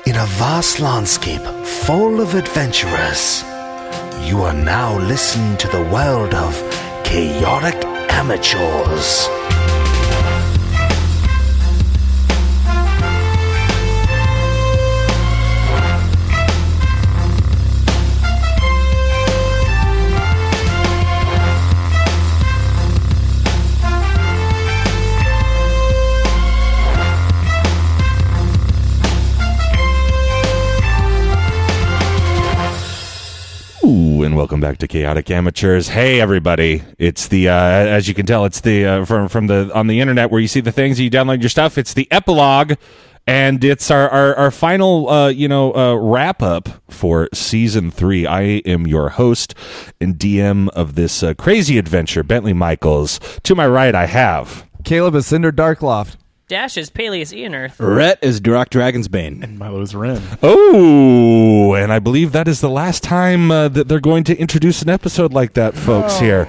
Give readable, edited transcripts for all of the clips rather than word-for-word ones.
In a vast landscape full of adventurers, you are now listening to the world of chaotic amateurs. And welcome back to Chaotic Amateurs. Hey, everybody! It's the as you can tell, it's the from the on the internet where you see the things you download your stuff. It's the Epilogue, and it's our final wrap up for season 3. I am your host and DM of this crazy adventure, Bentley Michaels. To my right, I have Caleb is Cinder Darkloft. Dash is Paelias Ian Earth. Rett is Durok Dragonsbane. And Milo is Ren. Oh, and I believe that is the last time that they're going to introduce an episode like that, folks, here.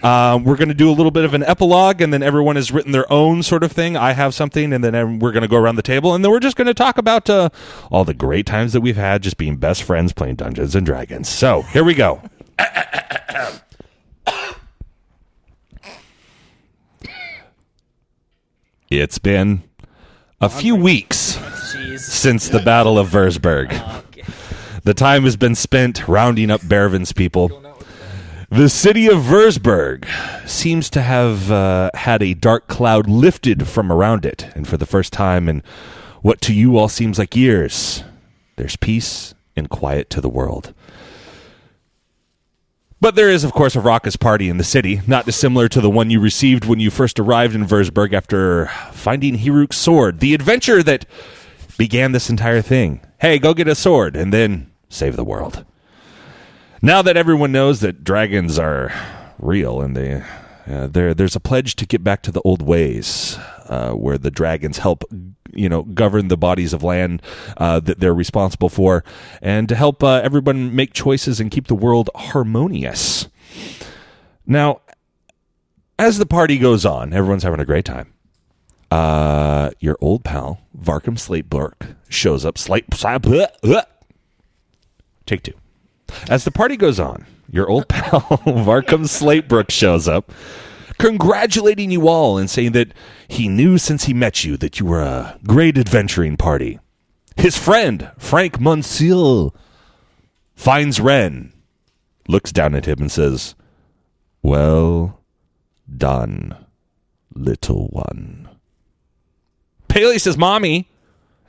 We're going to do a little bit of an epilogue, and then everyone has written their own sort of thing. I have something, and then we're going to go around the table, and then we're just going to talk about all the great times that we've had just being best friends playing Dungeons & Dragons. So, here we go. It's been a few weeks since the Battle of Würzburg. The time has been spent rounding up Bervin's people. The city of Würzburg seems to have had a dark cloud lifted from around it, and for the first time in what to you all seems like years, there's peace and quiet to the world. But there is, of course, a raucous party in the city, not dissimilar to the one you received when you first arrived in Würzburg after finding Hiruk's sword, the adventure that began this entire thing. Hey, go get a sword, and then save the world. Now that everyone knows that dragons are real, and there's a pledge to get back to the old ways, where the dragons help govern the bodies of land that they're responsible for, and to help everyone make choices and keep the world harmonious. Now, as the party goes on, everyone's having a great time. Your old pal, Varkum Slateberg, shows up. Take two. As the party goes on, your old pal, Varkum Slatebrook, shows up, congratulating you all and saying that he knew since he met you that you were a great adventuring party. His friend, Frank Monsieur, finds Ren, looks down at him and says, "Well done, little one." Paelias' mommy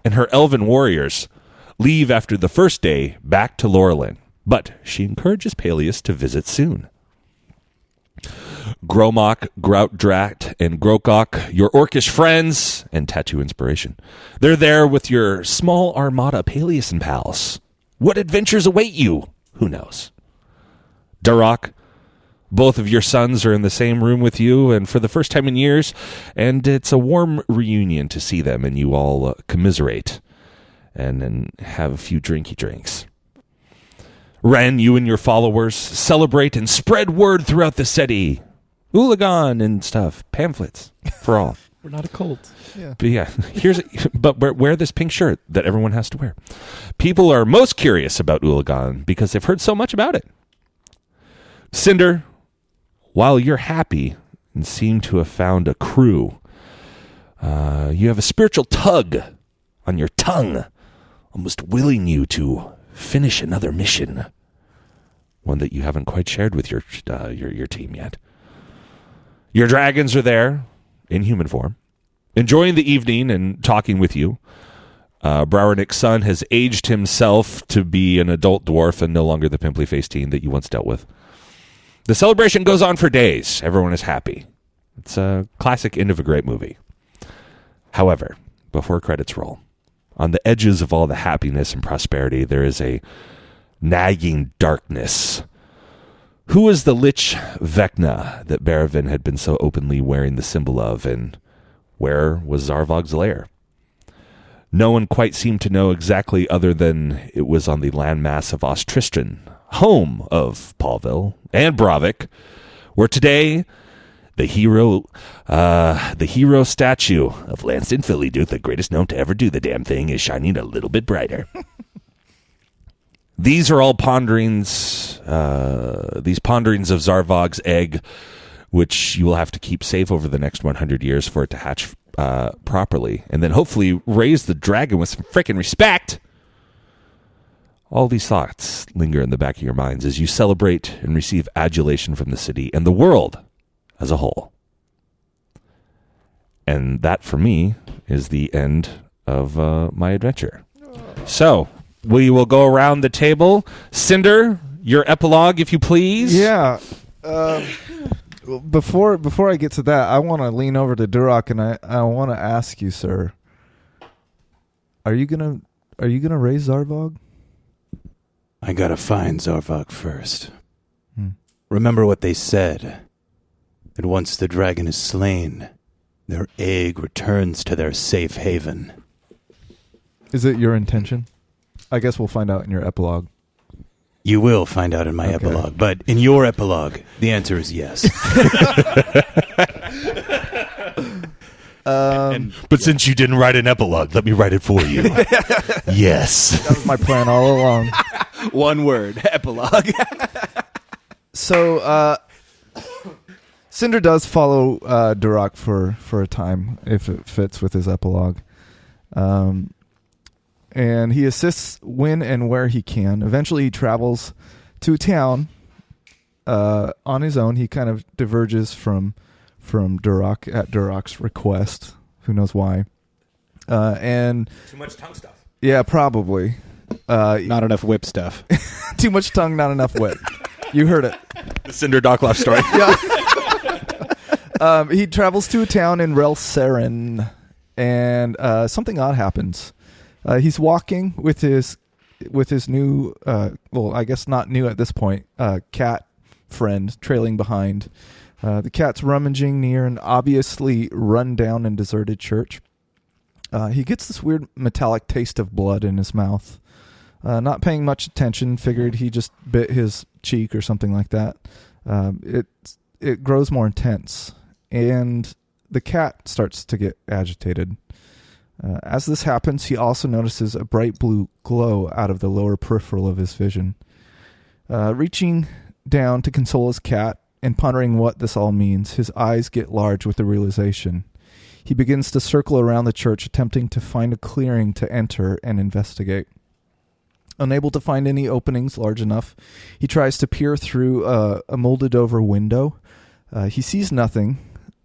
and her elven warriors leave after the first day back to Laurelin, but she encourages Paelias to visit soon. Gromok, Groutdrat, and Grokok, your orcish friends and tattoo inspiration. They're there with your small armada, Paelias and pals. What adventures await you? Who knows? Durok, both of your sons are in the same room with you, and for the first time in years, and it's a warm reunion to see them, and you all commiserate and have a few drinky drinks. Ren, you and your followers celebrate and spread word throughout the city. Hooligan and stuff. Pamphlets for all. We're not a cult. Yeah. But yeah, but wear this pink shirt that everyone has to wear. People are most curious about Hooligan because they've heard so much about it. Cinder, while you're happy and seem to have found a crew, you have a spiritual tug on your tongue, almost willing you to finish another mission, one that you haven't quite shared with your team yet. Your dragons are there in human form, enjoying the evening and talking with you. Browernick's son has aged himself to be an adult dwarf and no longer the pimply-faced teen that you once dealt with. The celebration goes on for days. Everyone is happy. It's a classic end of a great movie. However, before credits roll, on the edges of all the happiness and prosperity, there is a nagging darkness. Who is the Lich Vecna that Bervin had been so openly wearing the symbol of, and where was Zarvog's lair? No one quite seemed to know exactly, other than it was on the landmass of Ostristran, home of Paulville and Bravik, where today The hero statue of Lanston Philly Duke, the greatest known to ever do the damn thing, is shining a little bit brighter. These are all ponderings of Zarvog's egg, which you will have to keep safe over the next 100 years for it to hatch properly, and then hopefully raise the dragon with some frickin' respect. All these thoughts linger in the back of your minds as you celebrate and receive adulation from the city and the world as a whole. And that, for me, is the end of my adventure. So, we will go around the table. Cinder, your epilogue, if you please. Yeah. Before I get to that, I want to lean over to Durok and I want to ask you, sir. Are you gonna raise Zarvog? I gotta find Zarvog first. Remember what they said. That once the dragon is slain, their egg returns to their safe haven. Is it your intention? I guess we'll find out in your epilogue. You will find out in my epilogue, but in your epilogue, the answer is yes. But since you didn't write an epilogue, let me write it for you. Yes. That was my plan all along. One word, epilogue. So, Cinder does follow Durok for a time, if it fits with his epilogue. And he assists when and where he can. Eventually, he travels to town on his own. He kind of diverges from Durok at Durok's request. Who knows why? And too much tongue stuff. Yeah, probably. Not enough whip stuff. Too much tongue, not enough whip. You heard it. The Cinder Dockloff story. Yeah. He travels to a town in Relsarin, and something odd happens. He's walking with his new, well, I guess not new at this point, cat friend trailing behind. The cat's rummaging near an obviously run-down and deserted church. He gets this weird metallic taste of blood in his mouth. Not paying much attention, figured he just bit his cheek or something like that. It grows more intense, and the cat starts to get agitated. As this happens, he also notices a bright blue glow out of the lower peripheral of his vision. Reaching down to console his cat and pondering what this all means, his eyes get large with the realization. He begins to circle around the church, attempting to find a clearing to enter and investigate. Unable to find any openings large enough, he tries to peer through a molded-over window. He sees nothing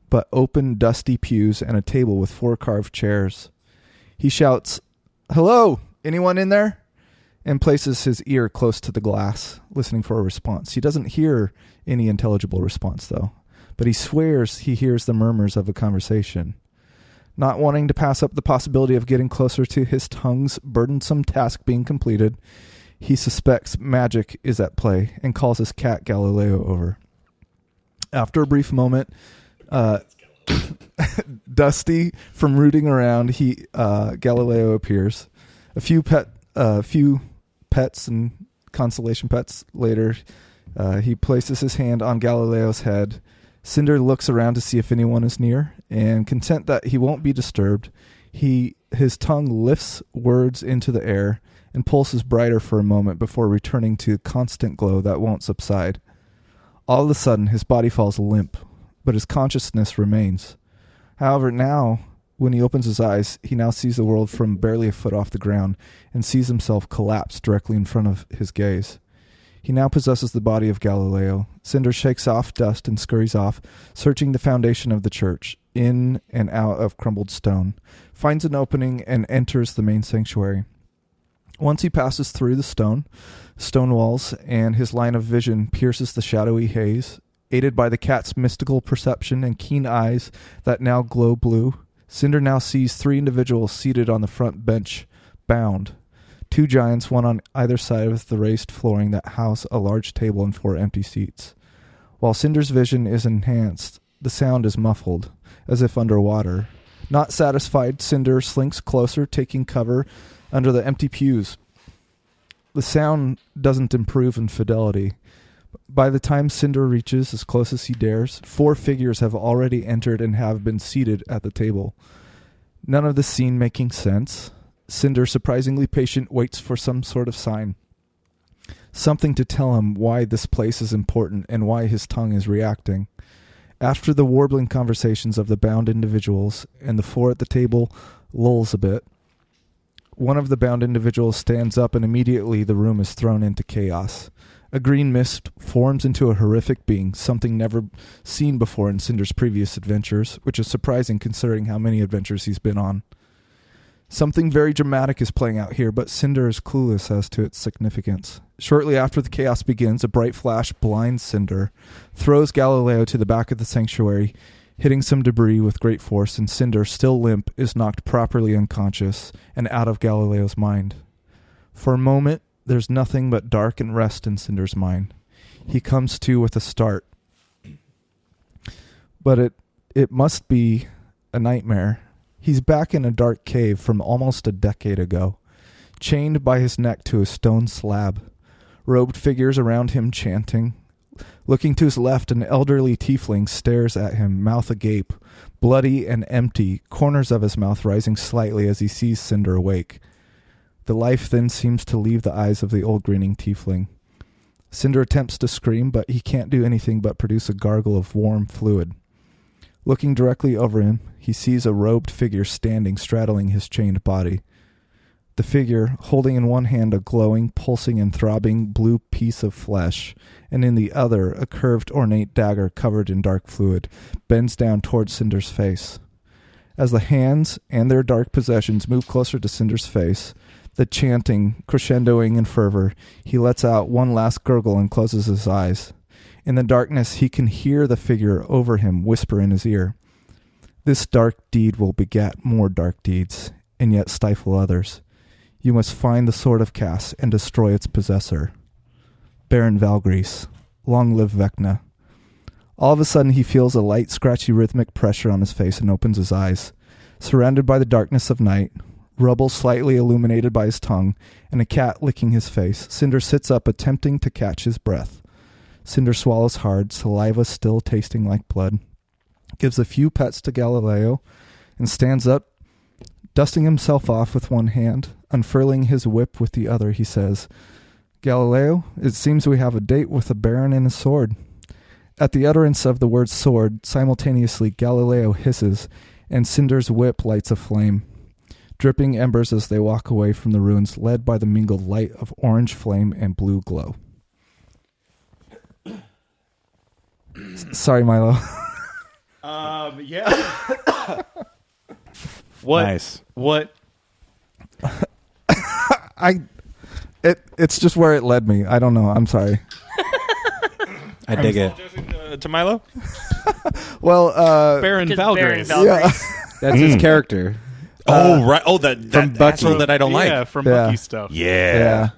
but open, dusty pews and a table with 4 carved chairs. He shouts, "Hello, anyone in there?" and places his ear close to the glass, listening for a response. He doesn't hear any intelligible response, though, but he swears he hears the murmurs of a conversation. Not wanting to pass up the possibility of getting closer to his tongue's burdensome task being completed, he suspects magic is at play and calls his cat Galileo over. After a brief moment, dusty from rooting around, Galileo appears. A few pets and consolation pets later, he places his hand on Galileo's head. Cinder looks around to see if anyone is near, and content that he won't be disturbed, his tongue lifts words into the air and pulses brighter for a moment before returning to constant glow that won't subside. All of a sudden, his body falls limp, but his consciousness remains. However, now, when he opens his eyes, he now sees the world from barely a foot off the ground and sees himself collapse directly in front of his gaze. He now possesses the body of Galileo. Cinder shakes off dust and scurries off, searching the foundation of the church, in and out of crumbled stone, finds an opening, and enters the main sanctuary. Once he passes through the stone walls, and his line of vision pierces the shadowy haze, aided by the cat's mystical perception and keen eyes that now glow blue, Cinder now sees 3 individuals seated on the front bench, bound. 2 giants, one on either side of the raised flooring that house a large table and 4 empty seats. While Cinder's vision is enhanced, the sound is muffled, as if underwater. Not satisfied, Cinder slinks closer, taking cover under the empty pews. The sound doesn't improve in fidelity, By the time Cinder reaches as close as he dares, 4 figures have already entered and have been seated at the table. None of the scene making sense. Cinder, surprisingly patient, waits for some sort of sign. Something to tell him why this place is important and why his tongue is reacting. After the warbling conversations of the bound individuals and the 4 at the table lulls a bit, one of the bound individuals stands up and immediately the room is thrown into chaos. A green mist forms into a horrific being, something never seen before in Cinder's previous adventures, which is surprising considering how many adventures he's been on. Something very dramatic is playing out here, but Cinder is clueless as to its significance. Shortly after the chaos begins, a bright flash blinds Cinder, throws Galileo to the back of the sanctuary, hitting some debris with great force, and Cinder, still limp, is knocked properly unconscious and out of Galileo's mind. For a moment, there's nothing but dark and rest in Cinder's mind. He comes to with a start. But it must be a nightmare. He's back in a dark cave from almost a decade ago, chained by his neck to a stone slab, robed figures around him chanting. Looking to his left, an elderly tiefling stares at him, mouth agape, bloody and empty, corners of his mouth rising slightly as he sees Cinder awake. The life then seems to leave the eyes of the old grinning tiefling. Cinder attempts to scream, but he can't do anything but produce a gargle of warm fluid. Looking directly over him, he sees a robed figure standing, straddling his chained body. The figure, holding in one hand a glowing, pulsing, and throbbing blue piece of flesh, and in the other a curved, ornate dagger covered in dark fluid, bends down towards Cinder's face. As the hands and their dark possessions move closer to Cinder's face, the chanting crescendoing in fervor, he lets out one last gurgle and closes his eyes. In the darkness, he can hear the figure over him whisper in his ear, "This dark deed will beget more dark deeds, and yet stifle others. You must find the sword of Cass and destroy its possessor. Baron Valgrease, long live Vecna." All of a sudden, he feels a light, scratchy, rhythmic pressure on his face and opens his eyes. Surrounded by the darkness of night, rubble slightly illuminated by his tongue, and a cat licking his face, Cinder sits up, attempting to catch his breath. Cinder swallows hard, saliva still tasting like blood, gives a few pets to Galileo, and stands up, dusting himself off with one hand. Unfurling his whip with the other, he says, "Galileo, it seems we have a date with a baron and a sword." At the utterance of the word sword, simultaneously Galileo hisses, and Cinder's whip lights a flame. Dripping embers as they walk away from the ruins, led by the mingled light of orange flame and blue glow. Sorry, Milo. Yeah. What? Nice. What? It's just where it led me. I don't know. I'm sorry. I dig it. To Milo? Well, Baron Baron Valgrease. Valgrease. That's his character. Oh, right. Oh, that from Bucky. asshole that I don't Yeah, like. from Yeah. Bucky stuff. Yeah.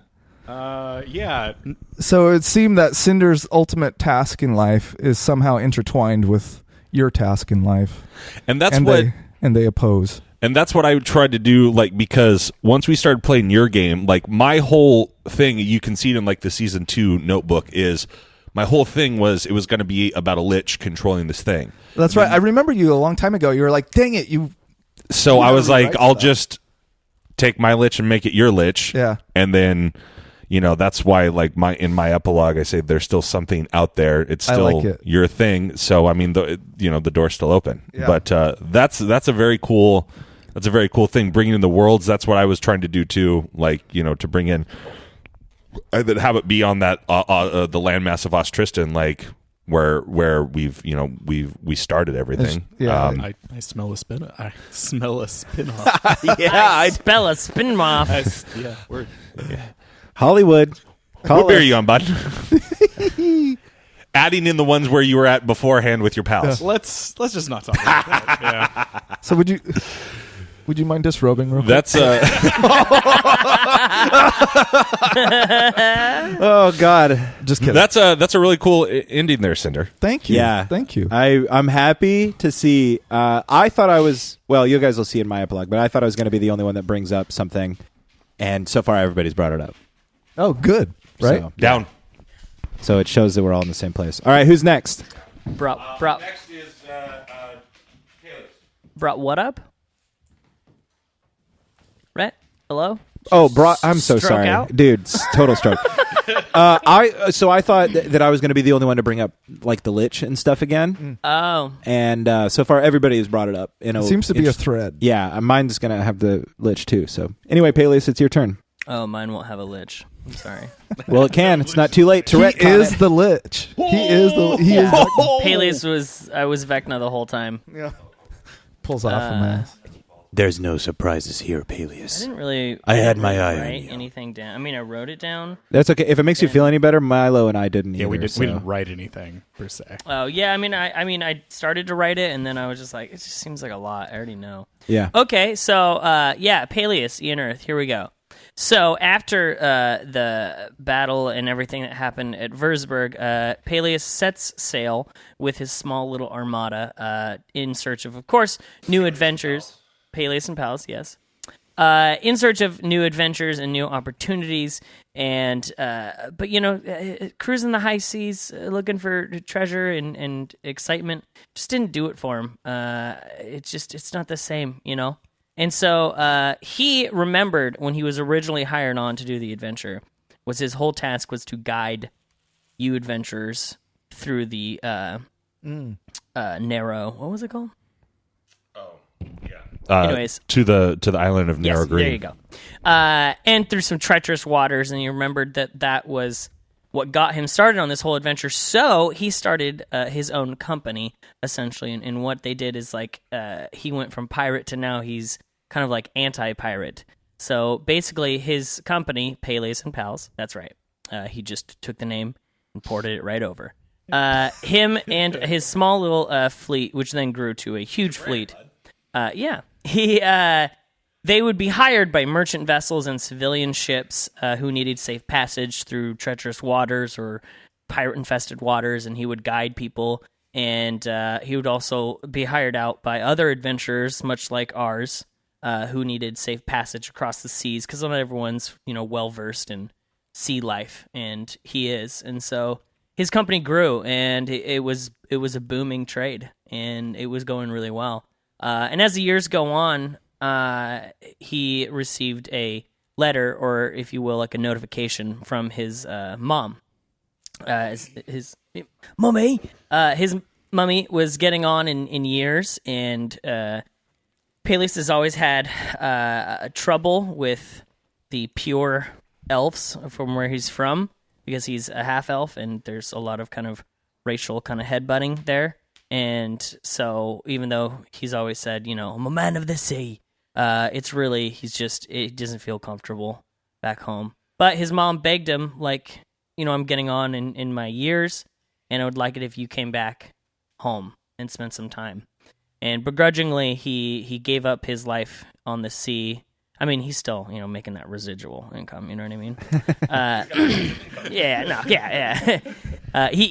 Yeah. So it seemed that Cinder's ultimate task in life is somehow intertwined with your task in life, And that's and what they oppose. And that's what I tried to do, like, because once we started playing your game, like, my whole thing, you can see it in, like, the Season 2 notebook, is my whole thing was it was going to be about a lich controlling this thing. That's right. I remember you a long time ago. You were like, "Dang it, you." So You I was really like, liked I'll that. just take my lich and make it your lich. Yeah. And then, that's why, like, in my epilogue, I say there's still something out there. It's I still like it. your thing. So, I mean, the door's still open. Yeah. But that's a very cool... That's a very cool thing, bringing in the worlds. That's what I was trying to do too, like, to bring in, and then have it be on that the landmass of Ostristan, like where we started everything. Yeah. I smell a spin. I smell a spin-off. I spell a spin off. Yeah. Word. Hollywood. What beer are you on, bud? Adding in the ones where you were at beforehand with your pals. Let's just not talk about that. Yeah. So would you mind disrobing real quick? That's Oh God. Just kidding. that's a really cool ending there, Cinder. Thank you. Yeah. Thank you. I'm happy to see. I thought I was. Well, you guys will see in my epilogue, but I thought I was going to be the only one that brings up something, and so far everybody's brought it up. Oh, good. Right. So, Down. So it shows that we're all in the same place. All right, who's next? Next is Paelias. Brought what up? Rett? Hello? Oh, I'm so Stroke sorry, out? dude. Total stroke. I thought that I was going to be the only one to bring up like the Lich and stuff again. Oh. And so far, everybody has brought it up. It seems to be a thread. Yeah, mine's going to have the Lich too. So anyway, Paelias, it's your turn. Oh, mine won't have a lich. I'm sorry. Well, it can. It's not too late. Tourette He is the Lich. He is the. He is. Paelias was Vecna the whole time. Yeah. Pulls off a mask. There's no surprises here, I Paelias. didn't really. I had my eye on write you. anything down. I mean, I wrote it down. That's okay. If it makes you feel any better, Milo and I didn't. Yeah, either, we didn't. so. We didn't write anything per se. Oh yeah, I started to write it, and then I was just like, it just seems like a lot. I already know. Yeah. Okay, so Paelias, Ian Earth. Here we go. So after the battle and everything that happened at Würzburg, Paelias sets sail with his small little armada in search of course, new adventures. Paelias and Pals, yes. In search of new adventures and new opportunities, but cruising the high seas, looking for treasure and excitement, just didn't do it for him. It's not the same, you know. And so he remembered when he was originally hired on to do the adventure, was his whole task was to guide you adventurers through the narrow. What was it called? Anyways, to the island of Narrow yes, Green. there you go. And through some treacherous waters, and he remembered that was what got him started on this whole adventure. So he started his own company, essentially, and what they did is like he went from pirate to now he's kind of like anti-pirate. So basically, his company, Paelias and Pals, that's right. He just took the name and ported it right over. Him and his small little fleet, which then grew to a huge fleet. They would be hired by merchant vessels and civilian ships who needed safe passage through treacherous waters or pirate-infested waters, and he would guide people. And he would also be hired out by other adventurers, much like ours, who needed safe passage across the seas, because not everyone's well-versed in sea life, and he is. And so his company grew, and it was a booming trade, and it was going really well. And as the years go on, he received a letter, or if you will, like a notification from his mom. His mummy. His mummy was getting on in years, and Paelias has always had trouble with the pure elves from where he's from, because he's a half elf, and there's a lot of kind of racial kind of headbutting there. And so even though he's always said, I'm a man of the sea, he doesn't feel comfortable back home. But his mom begged him, like, I'm getting on in my years, and I would like it if you came back home and spent some time. And begrudgingly, he gave up his life on the sea. I mean, he's still, making that residual income, you know what I mean?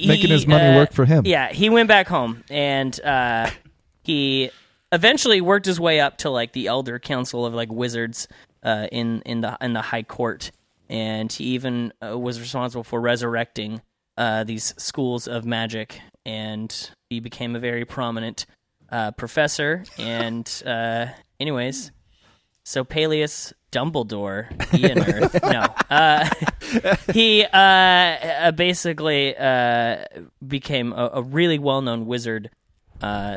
Making his money work for him. Yeah, he went back home, and he eventually worked his way up to like the Elder Council of like wizards in the High Court, and he even was responsible for resurrecting these schools of magic, and he became a very prominent professor. And anyways. So Paelias Dumbledore, Ian Earth, he basically became a really well-known wizard,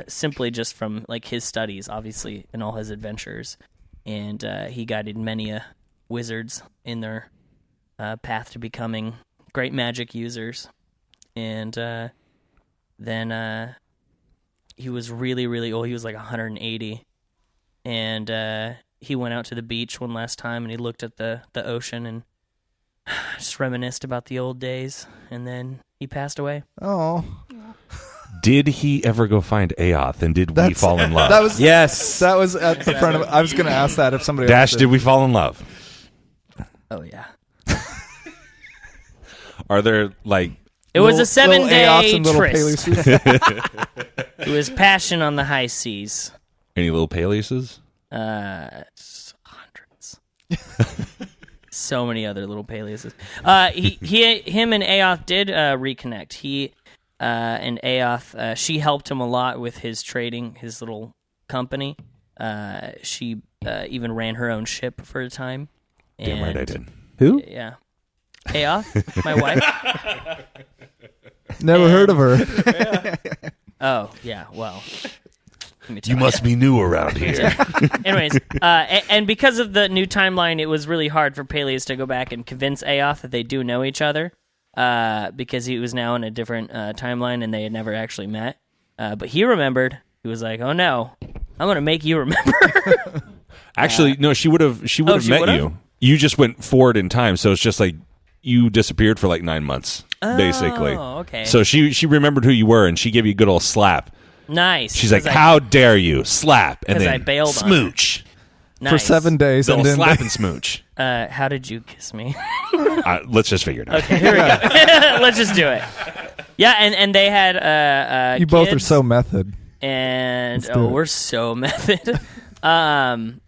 simply just from like his studies, obviously, and all his adventures, and he guided many wizards in their path to becoming great magic users. And then he was really, really old. He was like 180, and he went out to the beach one last time, and he looked at the ocean and just reminisced about the old days, and then he passed away. Oh. Did he ever go find Aoth, and did we fall in love? That was Yes. That was at the front of. I was going to ask that if somebody Dash, else did we fall in love? Oh, yeah. Are there, like... It was a Little Aoths 7-day and little tryst. Paelias. It was passion on the high seas. Any little Paeliases? Hundreds. So many other little Paeliases. Him and Aoth did reconnect. He and Aoth, she helped him a lot with his trading, his little company. She even ran her own ship for a time. Damn right I did. Who? Yeah. Aoth, my wife. Never heard of her. Oh, yeah, well. let me You tell must be new around here. Anyways, and because of the new timeline, it was really hard for Paelias to go back and convince Aoth that they do know each other, because he was now in a different timeline and they had never actually met. But he remembered. He was like, "Oh no, I'm going to make you remember." Actually, no, she would have met would've? you. You just went forward in time, so it's just like you disappeared for like 9 months, basically. Oh, okay. So she remembered who you were, and she gave you a good old slap. Nice. She's like, "How dare you slap?" And 'cause then I bailed on her. smooch. Nice. For 7 days. Little And then slap and smooch. How did you kiss me? Let's just figure it out. Okay, here we go. Let's just do it. Yeah, and they had you both are kids, so method. and Let's do it. we're so method.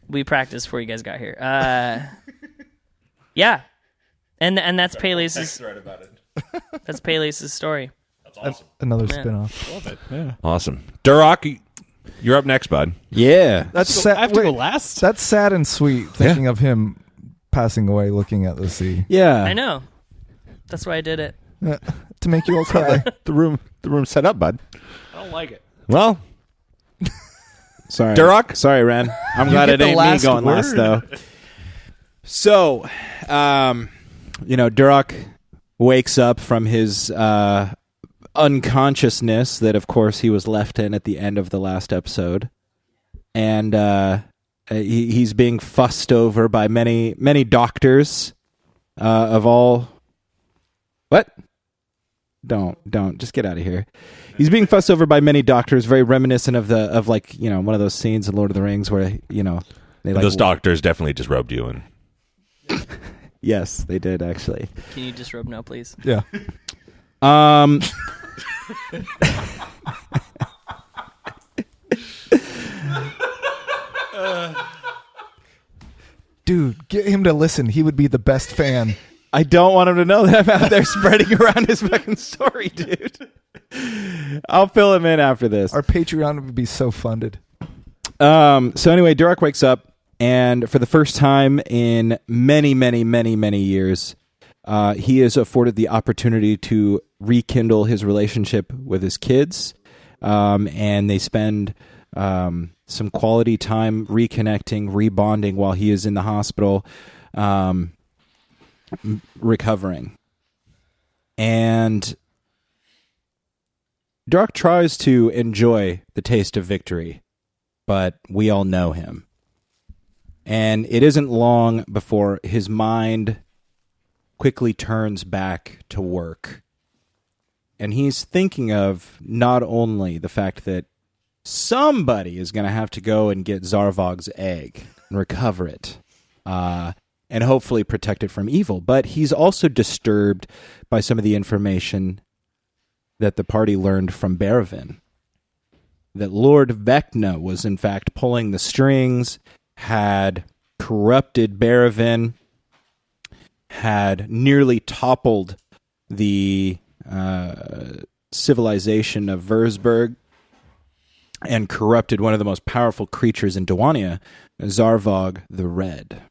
We practiced before you guys got here. Yeah, and that's Paelias'. That's Paelias' story. Another spin-off. Love it. Yeah. Awesome. Durok, you're up next, bud. Yeah. That's So sad. I have to go last? That's sad and sweet, thinking of him passing away, looking at the sea. Yeah. I know. That's why I did it. To make you all cry. The room's set up, bud. I don't like it. Well, Sorry. Durok? Sorry, Ren. I'm glad get it the ain't me last going last, word. though. So, Durok wakes up from his unconsciousness that, of course, he was left in at the end of the last episode. And he's being fussed over by many, many doctors of all... What? Don't. Just get out of here. He's being fussed over by many doctors, very reminiscent of one of those scenes in Lord of the Rings where, they like... those doctors definitely disrobed you. And Yes, they did, actually. Can you disrobe now, please? Yeah. Dude, get him to listen. He would be the best fan. I don't want him to know that I'm out there spreading around his fucking story, dude. I'll fill him in after this. Our Patreon would be so funded. So anyway, Durok wakes up, and for the first time in many, many, many, many years, he is afforded the opportunity to rekindle his relationship with his kids, and they spend some quality time reconnecting, rebonding while he is in the hospital, recovering. And Durok tries to enjoy the taste of victory, but we all know him. And it isn't long before his mind quickly turns back to work. And he's thinking of not only the fact that somebody is going to have to go and get Zarvog's egg and recover it, and hopefully protect it from evil, but he's also disturbed by some of the information that the party learned from Berovin. That Lord Vecna was in fact pulling the strings, had corrupted Berovin, had nearly toppled the civilization of Würzburg, and corrupted one of the most powerful creatures in Dawania, Zarvog the Red.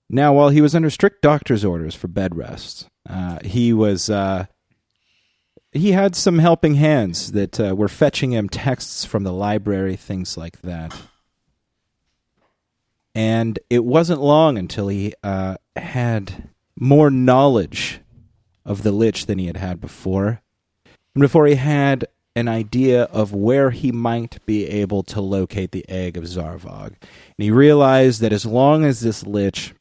Now, while he was under strict doctor's orders for bed rest, he had some helping hands that were fetching him texts from the library, things like that. And it wasn't long until he had more knowledge of the Lich than he had had before. And before he had an idea of where he might be able to locate the egg of Zarvog. And he realized that as long as this Lich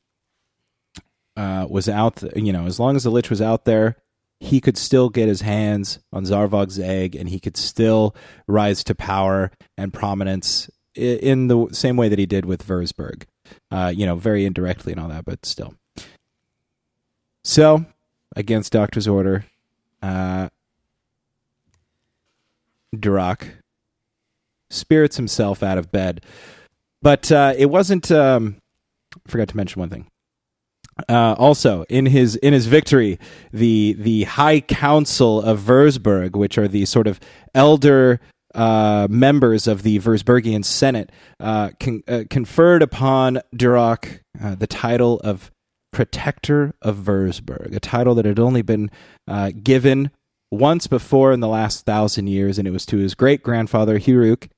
was out there, as long as the Lich was out there, he could still get his hands on Zarvog's egg, and he could still rise to power and prominence in the same way that he did with Würzburg. Very indirectly and all that, but still. So, against Doctor's order, Durok spirits himself out of bed. But it wasn't forgot to mention one thing. Also, in his victory, the High Council of Würzburg, which are the sort of elder members of the Würzburgian Senate, conferred upon Durok the title of Protector of Würzburg, a title that had only been given once before in the last 1,000 years, and it was to his great-grandfather, Huruk.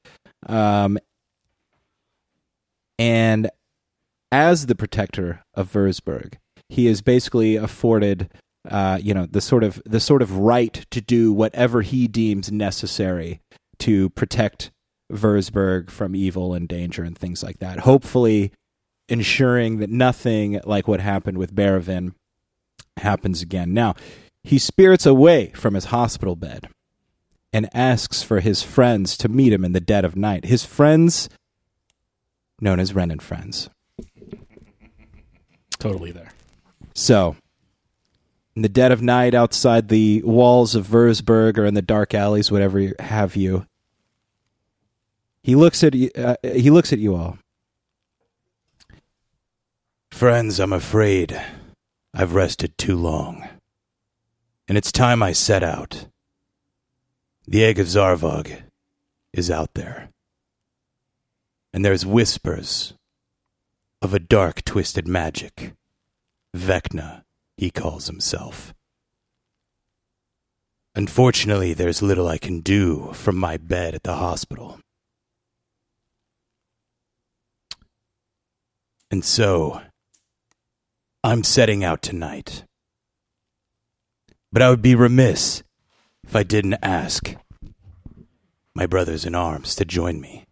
And as the Protector of Würzburg, he is basically afforded the sort of right to do whatever he deems necessary to protect Würzburg from evil and danger and things like that. Hopefully ensuring that nothing like what happened with Berovin happens again. Now, he spirits away from his hospital bed and asks for his friends to meet him in the dead of night. His friends, known as Ren and Friends. Totally there. So, in the dead of night, outside the walls of Würzburg or in the dark alleys, whatever have you, he looks at you all. Friends, I'm afraid I've rested too long, and it's time I set out. The egg of Zarvog is out there, and there's whispers of a dark, twisted magic. Vecna, he calls himself. Unfortunately, there's little I can do from my bed at the hospital. And so, I'm setting out tonight. But I would be remiss if I didn't ask my brothers in arms to join me.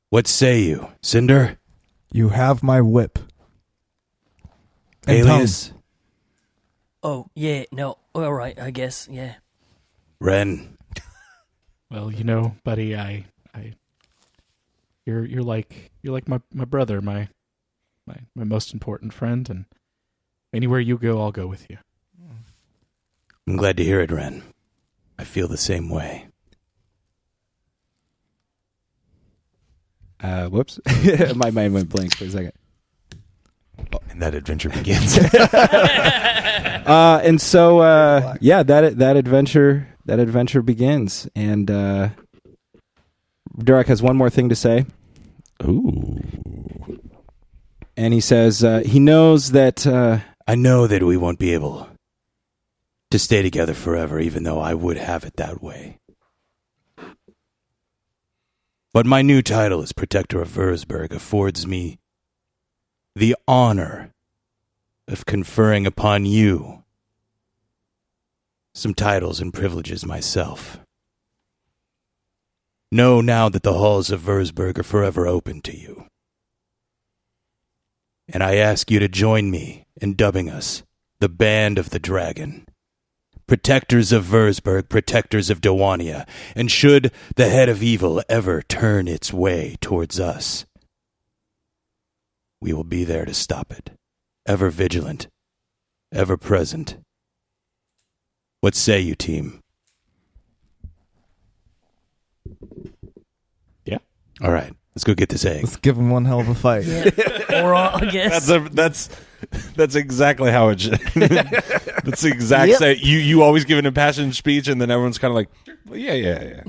What say you, Cinder? You have my whip. And Paelias? Oh, yeah, no, all right, I guess, yeah. Ren? Well, buddy, you're like my brother, my most important friend, and anywhere you go, I'll go with you. I'm glad to hear it, Ren. I feel the same way. Whoops. My mind went blank for a second. And that adventure begins. And so, that adventure begins. And Durok has one more thing to say. Ooh. And he says he knows that... I know that we won't be able to stay together forever, even though I would have it that way. But my new title as Protector of Würzburg affords me the honor of conferring upon you some titles and privileges myself. Know now that the halls of Würzburg are forever open to you. And I ask you to join me in dubbing us the Band of the Dragon. Protectors of Würzburg, protectors of Dawania, and should the head of evil ever turn its way towards us, we will be there to stop it, ever vigilant, ever present. What say you, team? Yeah. All right, let's go get this egg. Let's give him one hell of a fight. Yeah. Or I guess. That's exactly how it should. That's the exact same. You always give an impassioned speech, and then everyone's kind of like, well, yeah.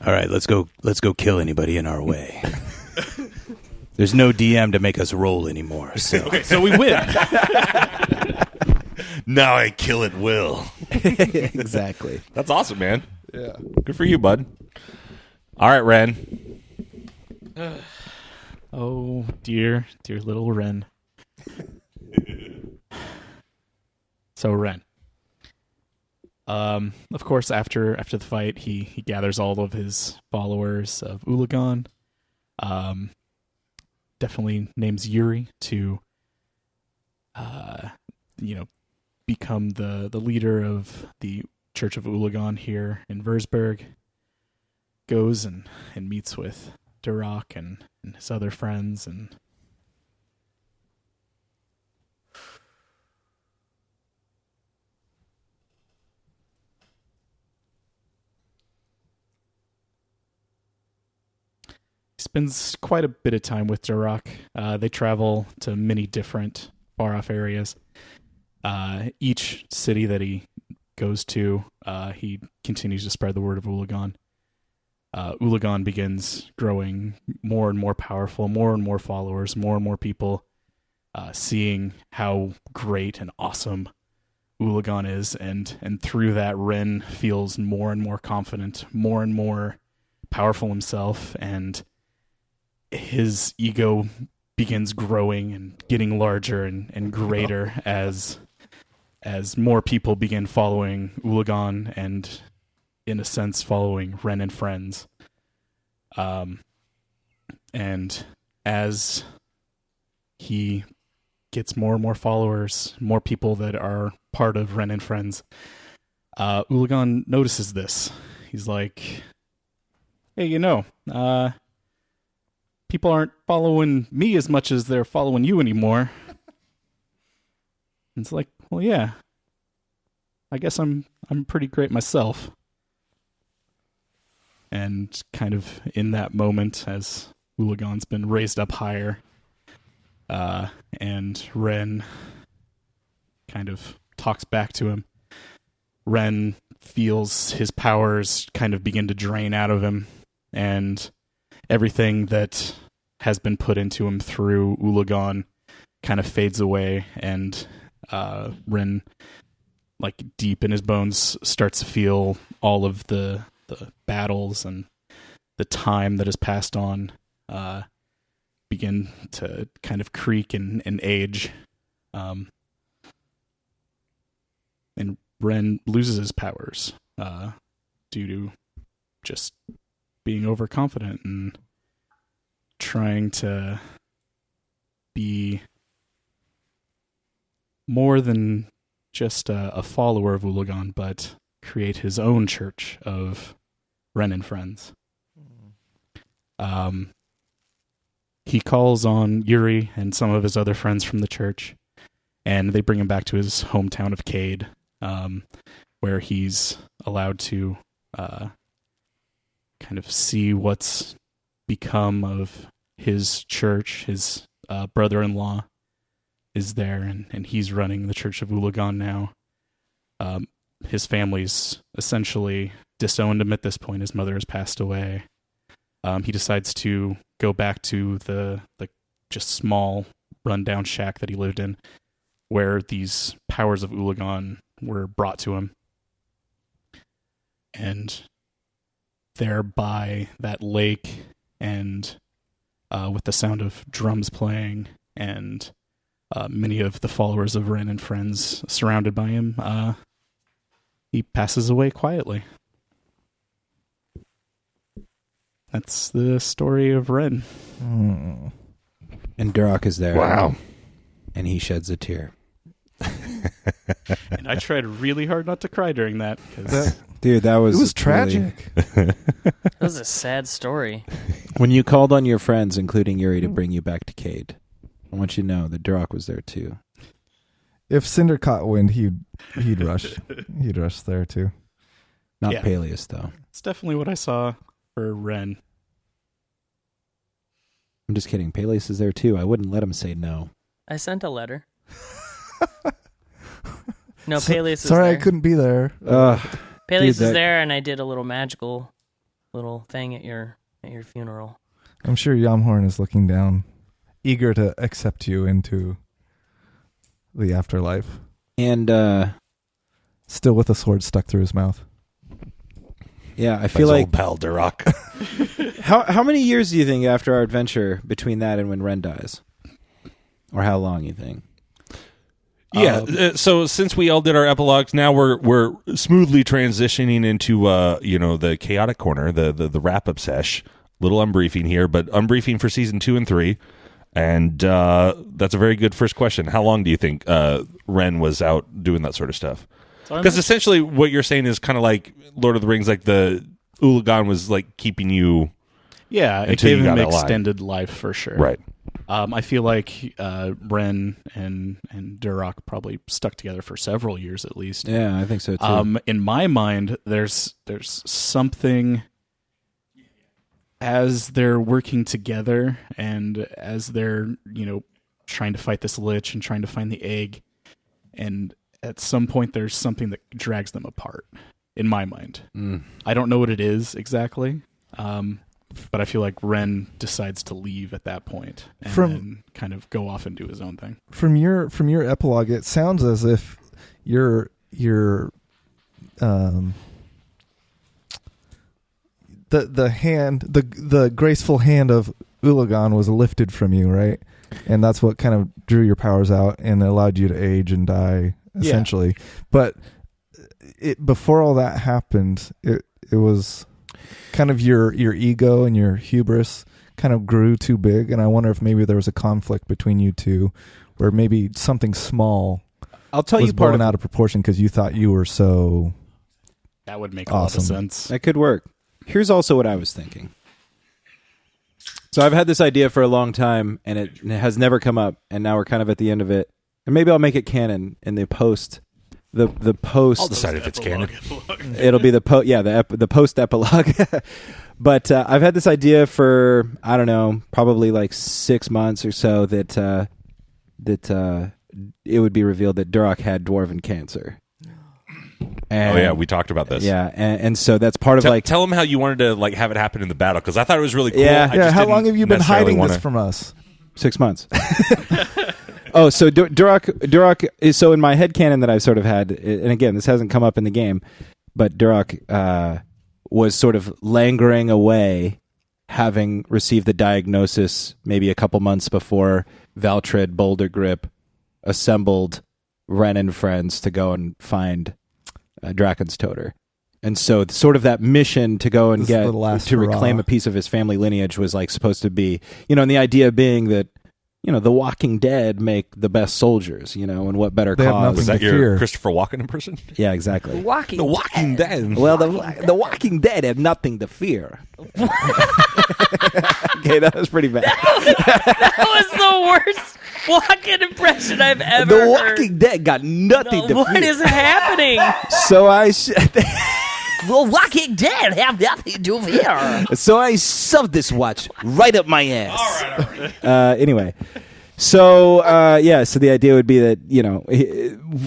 All right, let's go kill anybody in our way. There's no DM to make us roll anymore. So. Okay, so we win. Now I kill at will. Exactly. That's awesome, man. Yeah. Good for you, bud. All right, Ren. Oh, dear little Ren. So Ren. Of course, after the fight, he gathers all of his followers of Ulagan. Definitely names Yuri to, become the leader of the Church of Ulagan here in Würzburg. Goes and meets with Durok and his other friends and spends quite a bit of time with Durok. They travel to many different far-off areas. Each city that he goes to, he continues to spread the word of Ulagan. Ulagan begins growing more and more powerful, more and more followers, more and more people seeing how great and awesome Ulagan is, and through that, Ren feels more and more confident, more and more powerful himself, and his ego begins growing and getting larger and greater as more people begin following Ulagan and, in a sense, following Ren and friends. And as he gets more and more followers, more people that are part of Ren and friends, Ulagan notices this. He's like, hey, people aren't following me as much as they're following you anymore. And it's like, well, yeah, I guess I'm pretty great myself. And kind of in that moment, as Ulagan's been raised up higher, and Ren kind of talks back to him, Ren feels his powers kind of begin to drain out of him, and everything that has been put into him through Ulagan kind of fades away, and Ren, like deep in his bones, starts to feel all of the battles and the time that has passed on begin to kind of creak and age. And Ren loses his powers due to just being overconfident and trying to be more than just a follower of Ulagan, but create his own church of Ren and friends. He calls on Yuri and some of his other friends from the church, and they bring him back to his hometown of Cade, where he's allowed to kind of see what's become of his church. His brother-in-law is there, and he's running the Church of Ulagan now. His family's essentially disowned him at this point. His mother has passed away. He decides to go back to the just small, rundown shack that he lived in, where these powers of Ulagan were brought to him. And there by that lake, and with the sound of drums playing, and many of the followers of Ren and friends surrounded by him, he passes away quietly. That's the story of Ren. And Durok is there. Wow. And he sheds a tear. And I tried really hard not to cry during that. Dude, it was tragic. That was a sad story. When you called on your friends, including Yuri, to bring you back to Cade, I want you to know that Durok was there too. If Cinder caught wind, he'd rush. He'd rush there too. Not Yeah. Paelias, though. It's definitely what I saw for Ren. I'm just kidding. Paelias is there too. I wouldn't let him say no. I sent a letter. No, Paelias is Sorry, there. I couldn't be there. Paelias is that- there, and I did a little magical little thing at your funeral. I'm sure Yamhorn is looking down, eager to accept you into the afterlife. And, Still with a sword stuck through his mouth. yeah, I His feel like... old pal Durok. How many years do you think after our adventure between that and when Ren dies? Or how long, you think? Yeah. So since we all did our epilogues, now we're smoothly transitioning into the chaotic corner, the wrap up sesh. Little unbriefing here, but unbriefing for season 2 and 3, and that's a very good first question. How long do you think Ren was out doing that sort of stuff? Because essentially, what you're saying is kind of like Lord of the Rings, like the Ulagan was like keeping you. Yeah, it Until you gave him got alive. extended life for sure. Right. I feel like Ren and Durok probably stuck together for several years at least. Yeah, I think so too. In my mind, there's something as they're working together and as they're, trying to fight this lich and trying to find the egg, and at some point there's something that drags them apart, in my mind. I don't know what it is exactly, but I feel like Ren decides to leave at that point and then kind of go off and do his own thing. From your epilogue, it sounds as if the graceful hand of Ulagan was lifted from you, right? And that's what kind of drew your powers out and allowed you to age and die, essentially. Yeah. But before all that happened, it was kind of your ego and your hubris kind of grew too big, and I wonder if maybe there was a conflict between you two, where maybe something small was blown out of proportion because you thought you were so. That would make a lot of sense. That could work. Here's also what I was thinking. So I've had this idea for a long time, and it has never come up, and now we're kind of at the end of it. And maybe I'll make it canon in the post. The post. I'll decide if it's canon. It'll be the post epilogue. But I've had this idea for, I don't know, probably like 6 months or so that it would be revealed that Durok had dwarven cancer. And, we talked about this. Yeah, and so that's part of tell him how you wanted to have it happen in the battle, because I thought it was really cool. Yeah. How long have you been hiding this from us? 6 months. Oh, so Durok is so in my headcanon that I've sort of had, and again, this hasn't come up in the game, but Durok was sort of languoring away, having received the diagnosis maybe a couple months before Valtred Boulder Grip assembled Ren and friends to go and find Draken's Toter. And so sort of that mission to go and reclaim a piece of his family lineage was supposed to be, and the idea being that, the Walking Dead make the best soldiers, and what better cause. Was that your Christopher Walken impression? Yeah, exactly. The Walking Dead. Well, the Walking Dead have nothing to fear. Okay, that was pretty bad. That was the worst Walken impression I've ever heard. The Walking Dead got nothing to fear. What is happening? So The Walking Dead have nothing to fear. So I shoved this watch right up my ass. All right. Anyway, so so the idea would be that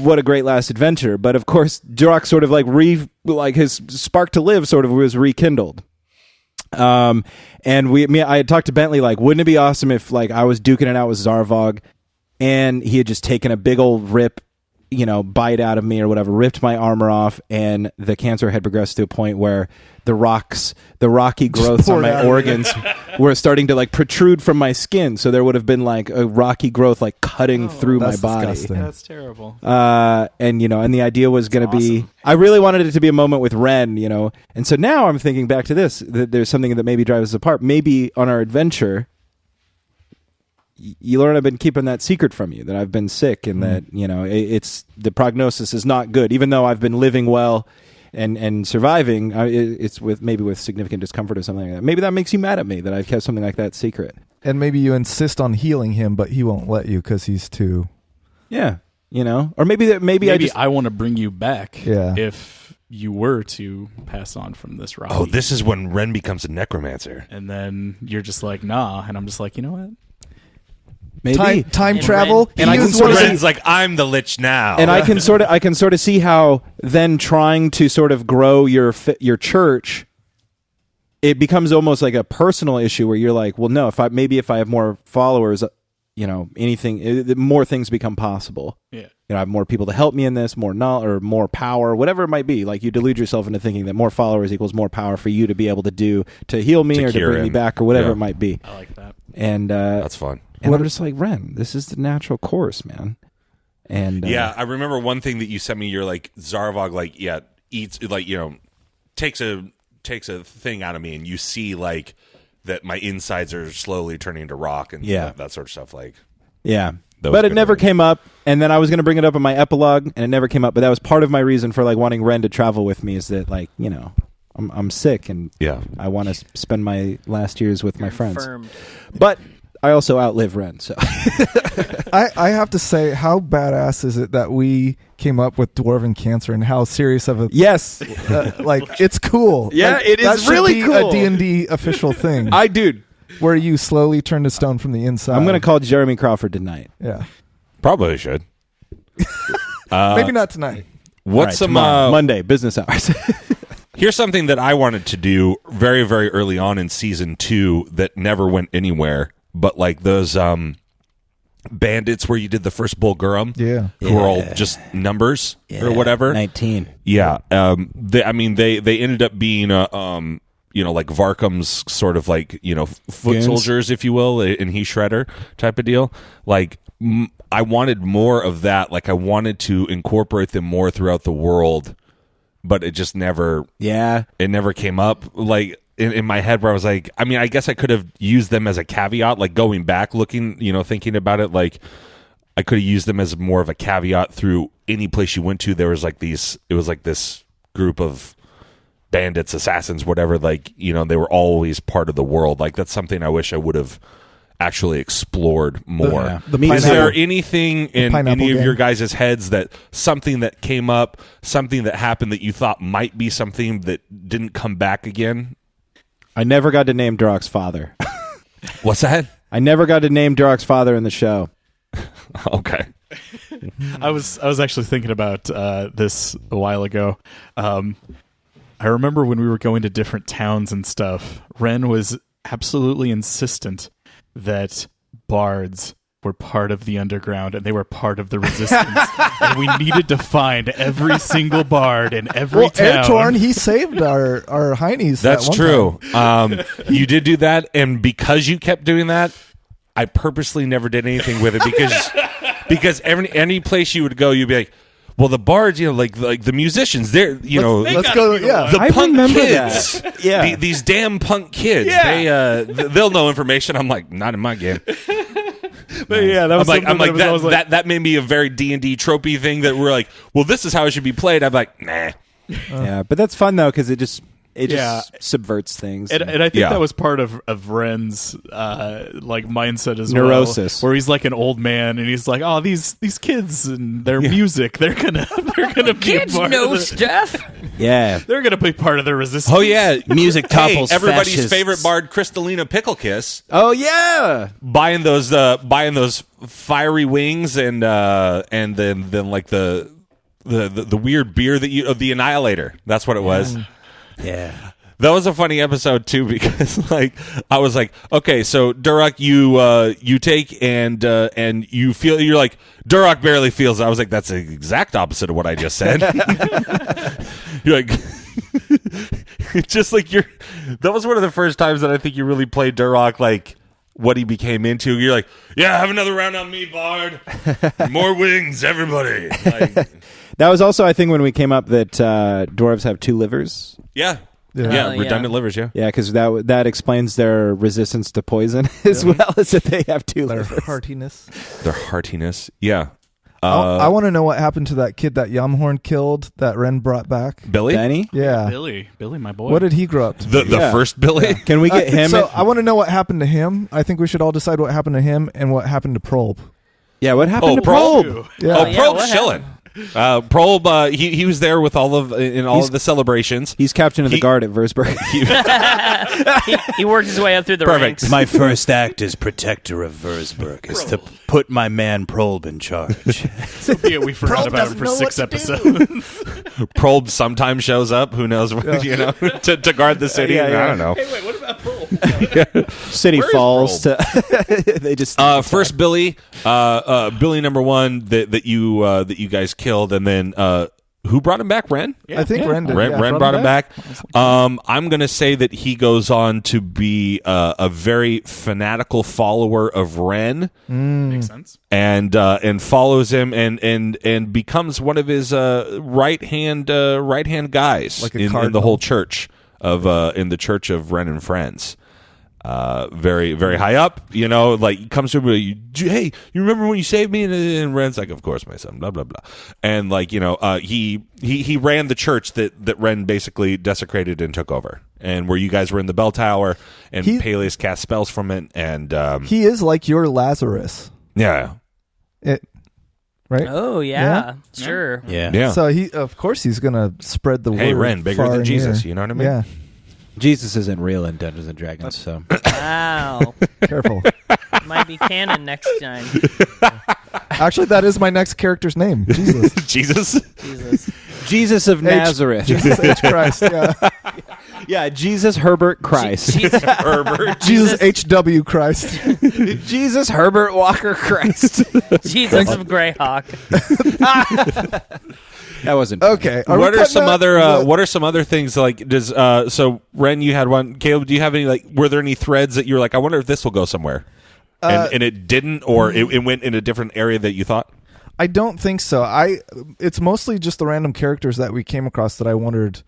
what a great last adventure. But of course, Durok sort of his spark to live sort of was rekindled. And I had talked to Bentley wouldn't it be awesome if I was duking it out with Zarvog, and he had just taken a big old rip. Bite out of me or whatever, ripped my armor off, and the cancer had progressed to a point where the rocky growths on my organs were starting to protrude from my skin. So there would have been a rocky growth cutting through my body. Disgusting. That's terrible. And the idea was going to be, I really wanted it to be a moment with Ren, and so now I'm thinking back to this, that there's something that maybe drives us apart. Maybe on our adventure, you learn I've been keeping that secret from you, that I've been sick, and that it's the prognosis is not good. Even though I've been living well and surviving, it's with significant discomfort or something like that. Maybe that makes you mad at me that I've kept something like that secret. And maybe you insist on healing him, but he won't let you because he's too. Yeah, or maybe I want to bring you back. Yeah. If you were to pass on from this rock. Oh, this is when Ren becomes a necromancer, and then you're just nah, and I'm just you know what. Maybe time travel, and I can Ren's I'm the lich now, and I can sort of see how then trying to sort of grow your church, it becomes almost like a personal issue where you're well, no, if I have more followers, more things become possible. Yeah, I have more people to help me in this, more knowledge or more power, whatever it might be. You delude yourself into thinking that more followers equals more power for you to be able to heal me or to bring me back or whatever it might be. I like that, and that's fun. And I'm just Ren, this is the natural course, man. And I remember one thing that you sent me. You're Zarvog, eats takes a thing out of me, and you see that my insides are slowly turning into rock and that sort of stuff. Yeah, but it never came up. And then I was going to bring it up in my epilogue, and it never came up. But that was part of my reason for wanting Ren to travel with me, is that I'm sick, and I want to spend my last years with my friends. Confirmed. But I also outlive Ren, so I have to say, how badass is it that we came up with dwarven cancer and how serious of a Yes. like it's cool. Yeah, Like, it is that should really be cool. A D&D official thing Dude, where you slowly turn to stone from the inside. I'm going to call Jeremy Crawford tonight. Yeah, Probably should. maybe not tonight. What's Right, some tomorrow, Monday, business hours. Here's something that I wanted to do very, very early on in season 2 that never went anywhere. But like those bandits where you did the first Bulgurum, Yeah. who are all just numbers or whatever. 19. Yeah, they ended up being like Varkam's sort of like foot Goons. soldiers, if you will, and he Shredder type of deal. Like I wanted more of that. Like I wanted to incorporate them more throughout the world, but it just never. Yeah. It never came up. Like in my head, where I was like, I mean, I guess I could have used them as a caveat. Like going back, looking, thinking about it, like I could have used them as more of a caveat through any place you went to. There was like these. It was like this group of bandits, assassins, whatever, like they were always part of the world. Like that's something I wish I would have actually explored more. The Is there pineapple- anything in pineapple any of game. your guys' heads that something that came up, something that happened that you thought might be something that didn't come back again? I never got to name Durok's father. What's that? I never got to name Durok's father in the show. Okay. I was actually thinking about this a while ago. I remember when we were going to different towns and stuff, Ren was absolutely insistent that bards were part of the underground and they were part of the resistance. And we needed to find every single bard in every town. Airtorn, he saved our heinies. That's that one true. time. You did do that, and because you kept doing that, I purposely never did anything with it because any place you would go, you'd be like, well, the bards, like the musicians, they're Let's go. Yeah, the I punk remember kids, that. Yeah. these damn punk kids, they'll know information. I'm like, not in my game. But yeah, that was I'm like, I was that made me a very D&D tropey thing that we're like, well, this is how it should be played. I'm like, nah. Yeah, but that's fun though because it just Yeah. subverts things. And I think Yeah. that was part of Ren's like mindset as Neurosis. well, where he's like an old man and he's like, oh, these kids and their music, they're gonna be Kids a part know of the, stuff. Yeah, they're gonna be part of the resistance. Oh yeah, music topples everybody's fascists. favorite bard, Crystalina Pickle Kiss, Oh yeah, buying those fiery wings and then like the weird beer that the Annihilator. That's what it was. yeah. That was a funny episode too because like I was like, okay, so Durok, you take and you feel, you're like, Durok barely feels it. I was like, that's the exact opposite of what I just said. You're like, it's just like that was one of the first times that I think you really played Durok like what he became into. You're like, yeah, have another round on me, Bard. More wings, everybody. Like, That was also, I think, when we came up that dwarves have 2 livers. yeah. Yeah. Yeah, Yeah. redundant livers, yeah. Yeah, because that explains their resistance to poison as well as that they have 2 Their livers. heartiness. Their heartiness. Yeah. I want to know what happened to that kid that Yamhorn killed that Ren brought back. Billy? Benny, Yeah. Billy, my boy. What did he grow up to? The Yeah. first Billy? can we get him? So I want to know what happened to him. I think we should all decide what happened to him and what happened to Probe. Yeah, what happened Oh, to Probe. Probe? Yeah. Oh, yeah, Probe's what chilling. Probe, he was there with all of the celebrations. He's captain of the He- guard at Versberg. He worked his way up through the Perfect. ranks. My first act as protector of Versberg is to put my man Probe in charge. Yeah, we forgot Probe about him doesn't for know 6 what to episodes. Probe sometimes shows up. Who knows? What, to guard the city. Yeah, yeah. I don't know. Hey, wait, what about Probe? City Where is Falls to they just First Billy, Billy number 1 that you guys killed, and then who brought him back? Ren. I think Ren did. Ren, yeah. Ren brought him back. I'm going to say that he goes on to be a very fanatical follower of Ren, Makes sense. and follows him and becomes one of his right hand guys Like a in the cardinal. whole church of in the Church of Ren and Friends. Very, very high up, like comes to him, hey, you remember when you saved me? And Ren's like, of course, my son, blah, blah, blah. And like, he ran the church that Ren basically desecrated and took over, and where you guys were in the bell tower and He- Paelias cast spells from it. And, He is like your Lazarus. yeah. Right? Oh yeah, sure. Yeah. So of course he's gonna spread the word. Hey, Ren, bigger far than and Jesus. near. You know what I mean? Yeah. Jesus isn't real in Dungeons and Dragons, so Wow, Careful. might be canon next time. Actually, that is my next character's name. Jesus. Jesus. Jesus. Jesus of Nazareth. Jesus H. Christ. Yeah. Yeah, Jesus Herbert Christ. Herbert. Jesus H.W. Christ. Jesus Herbert Walker Christ. Jesus of Greyhawk. That wasn't Okay. What are some other things like? Does so Ren, you had one. Caleb, do you have any like? Were there any threads that you were like, I wonder if this will go somewhere, and it didn't, or it went in a different area that you thought? I don't think so. It's mostly just the random characters that we came across that I wondered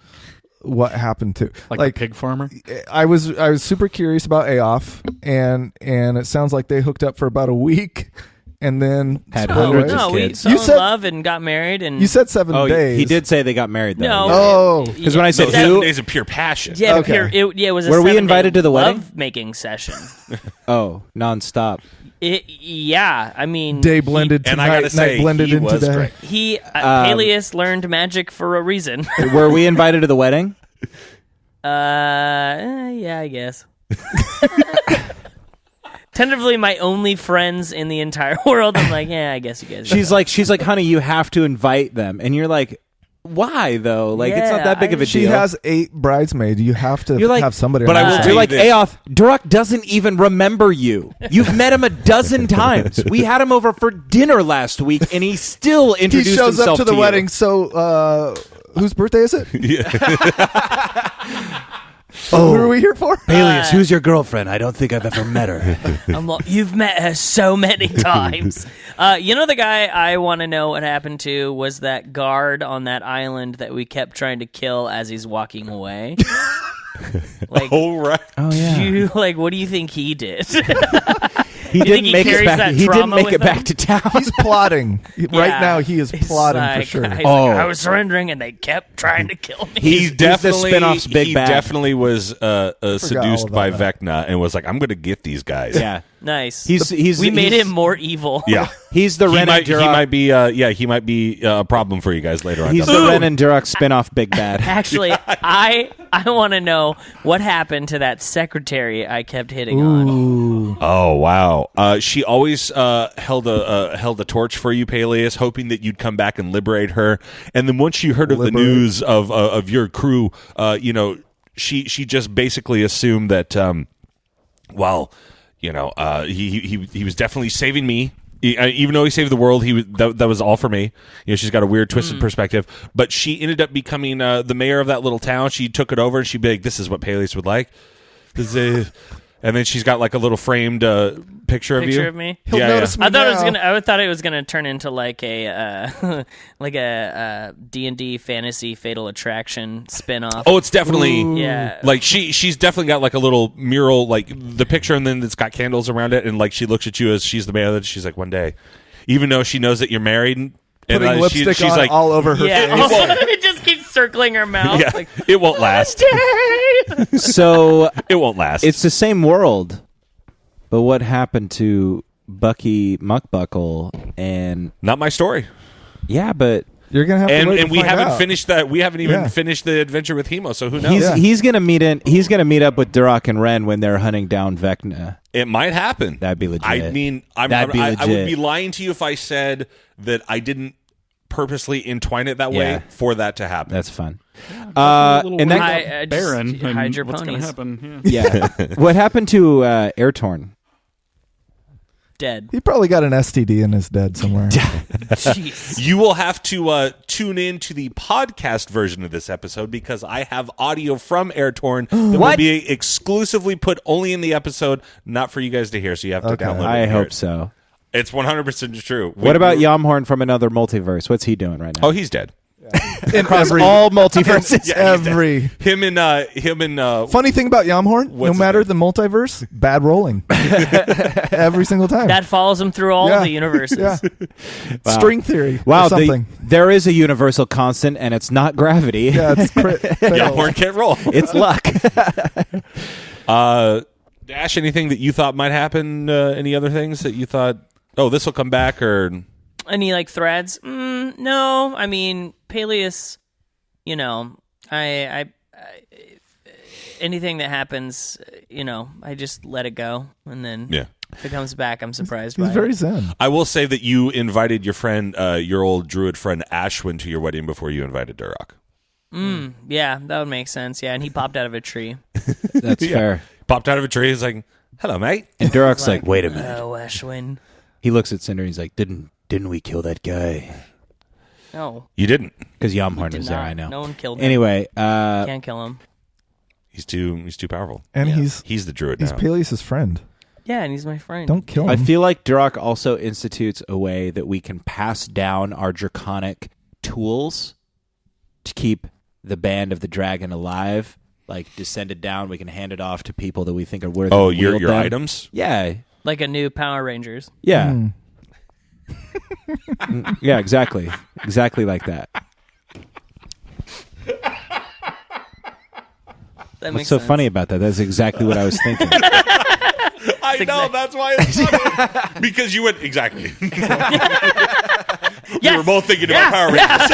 what happened to. Like the pig farmer? I was super curious about Aoff, and it sounds like they hooked up for about a week and then Had split hundreds away. of No, we kids. fell You in said- love and got married, and You said 7 days. He did say they got married, though. no. Oh. Because when I said No, 7 who, days of pure passion. Yeah, Okay. it was. A Were we 7-day invited to the wedding? love-making session. nonstop. Yeah, I mean, Day blended to And I night, gotta say, night blended he into was day. great. he Paelias learned magic for a reason. Were we invited to the wedding? Yeah, I guess. Tentatively, my only friends in the entire world. I'm like, yeah, I guess you guys. She's like, honey, you have to invite them, and you're like, why though? Like, it's not that big of a She deal. has 8 bridesmaids. You have to You're like- have somebody. But on I will that. tell You're you like, this. Aoff, Durok doesn't even remember you. You've met him a dozen times. We had him over for dinner last week, and he still He introduced shows himself up to the you. wedding. So, whose birthday is it? Oh, Who are we here for? Paelias, who's your girlfriend? I don't think I've ever met her. I'm like, you've met her so many times. You know, the guy I want to know what happened to was that guard on that island that we kept trying to kill as he's walking away. Like, Oh right. Oh yeah. you like, what do you think he did? He You think didn't he make it carries back. that He didn't trauma make with it back him? to town. He's plotting. Right Yeah. now, he is He's plotting like, for sure. he's like, Oh. I was surrendering, and they kept trying to kill me. He definitely, the spinoff's big he bad. definitely was seduced all by about that. Vecna and was like, I'm going to get these guys. Yeah. Nice. We made him more evil. Yeah. He's the He Ren might, and he Durok. might be he might be a problem for you guys later on. He's down the the Ren and Durok spinoff big bad. Actually, I want to know what happened to that secretary I kept hitting on. Oh wow! She always held a torch for you, Paelias, hoping that you'd come back and liberate her. And then once she heard of the news of your crew, she just basically assumed that, he was definitely saving me. Even though he saved the world, that was all for me. She's got a weird, twisted perspective. But she ended up becoming the mayor of that little town. She took it over, and she'd be like, "This is what Paelias would like." And then she's got like a little framed picture of you. Picture of me. He'll notice me I thought now. I thought it was gonna turn into like a D&D fantasy Fatal Attraction spinoff. Oh, it's definitely yeah. like she's definitely got like a little mural, like the picture, and then it's got candles around it, and like she looks at you as she's the mayor. That she's like, one day, even though she knows that you're married, and Putting lipstick she's on like, all over her Yeah. face. It just keeps circling her mouth. yeah, Like, it won't last. So It won't last. it's the same world, but what happened to Bucky Muckbuckle and not my story. yeah, but You're gonna have to wait And to we find haven't out. finished that. We haven't even Yeah. finished the adventure with Hemo. So who knows? he's gonna meet up with Durok and Ren when they're hunting down Vecna. It might happen. That'd be legit. I mean, That'd be I would legit. be lying to you if I said that I didn't purposely entwine it that way Yeah. for that to happen. That's fun. A little and worried that about just Baron. hide and your what's going ponies. to happen? Yeah. yeah. What happened to Airtorn? dead. He probably got an STD and is dead somewhere. Jeez. You will have to tune in to the podcast version of this episode because I have audio from Airtorn that will What? be exclusively put only in the episode, not for you guys to hear. So you have to Okay. download it. I and hear hope it. so. It's 100% true. What about Yamhorn from another multiverse? What's he doing right now? Oh, he's dead. Across all multiverses. Every Him and funny thing about Yamhorn, What's no his matter name? the multiverse, bad rolling every single time. That follows him through all Yeah. the universes. yeah, Wow. string theory. Wow, or something. there is a universal constant, and it's not gravity. Yeah, it's Yelhorn can't roll. It's luck. Dash, anything that you thought might happen? Any other things that you thought oh, this will come back, or any like threads? No, I mean Paelias. You know, I anything that happens, I just let it go, and then if it comes back, I'm surprised. He's very zen. I will say that you invited your friend, your old druid friend Ashwin, to your wedding before you invited Durok. Yeah, that would make sense. Yeah, and he popped out of a tree. That's fair. Popped out of a tree. He's like, "Hello, mate." And Durok's like, "Wait a minute." Oh, Ashwin. He looks at Cinder and he's like, "Didn't we kill that guy?" No, You didn't. Because Yamharn did was there. not. I know. No one killed him. Anyway, Can't kill him. He's too powerful. And He's the druid he's now. Paelias' friend. Yeah, and he's my friend. Don't kill him. I feel like Durok also institutes a way that we can pass down our draconic tools to keep the band of the dragon alive. Like descended down, we can hand it off to people that we think are worthy. Oh, to your wield them. items? Yeah, Like a new Power Rangers. yeah, yeah. Exactly like that. That What's makes so sense. funny about that? That's exactly what I was thinking. I know, that's why it's funny. Because you went, exactly. We were both thinking about Power Rangers.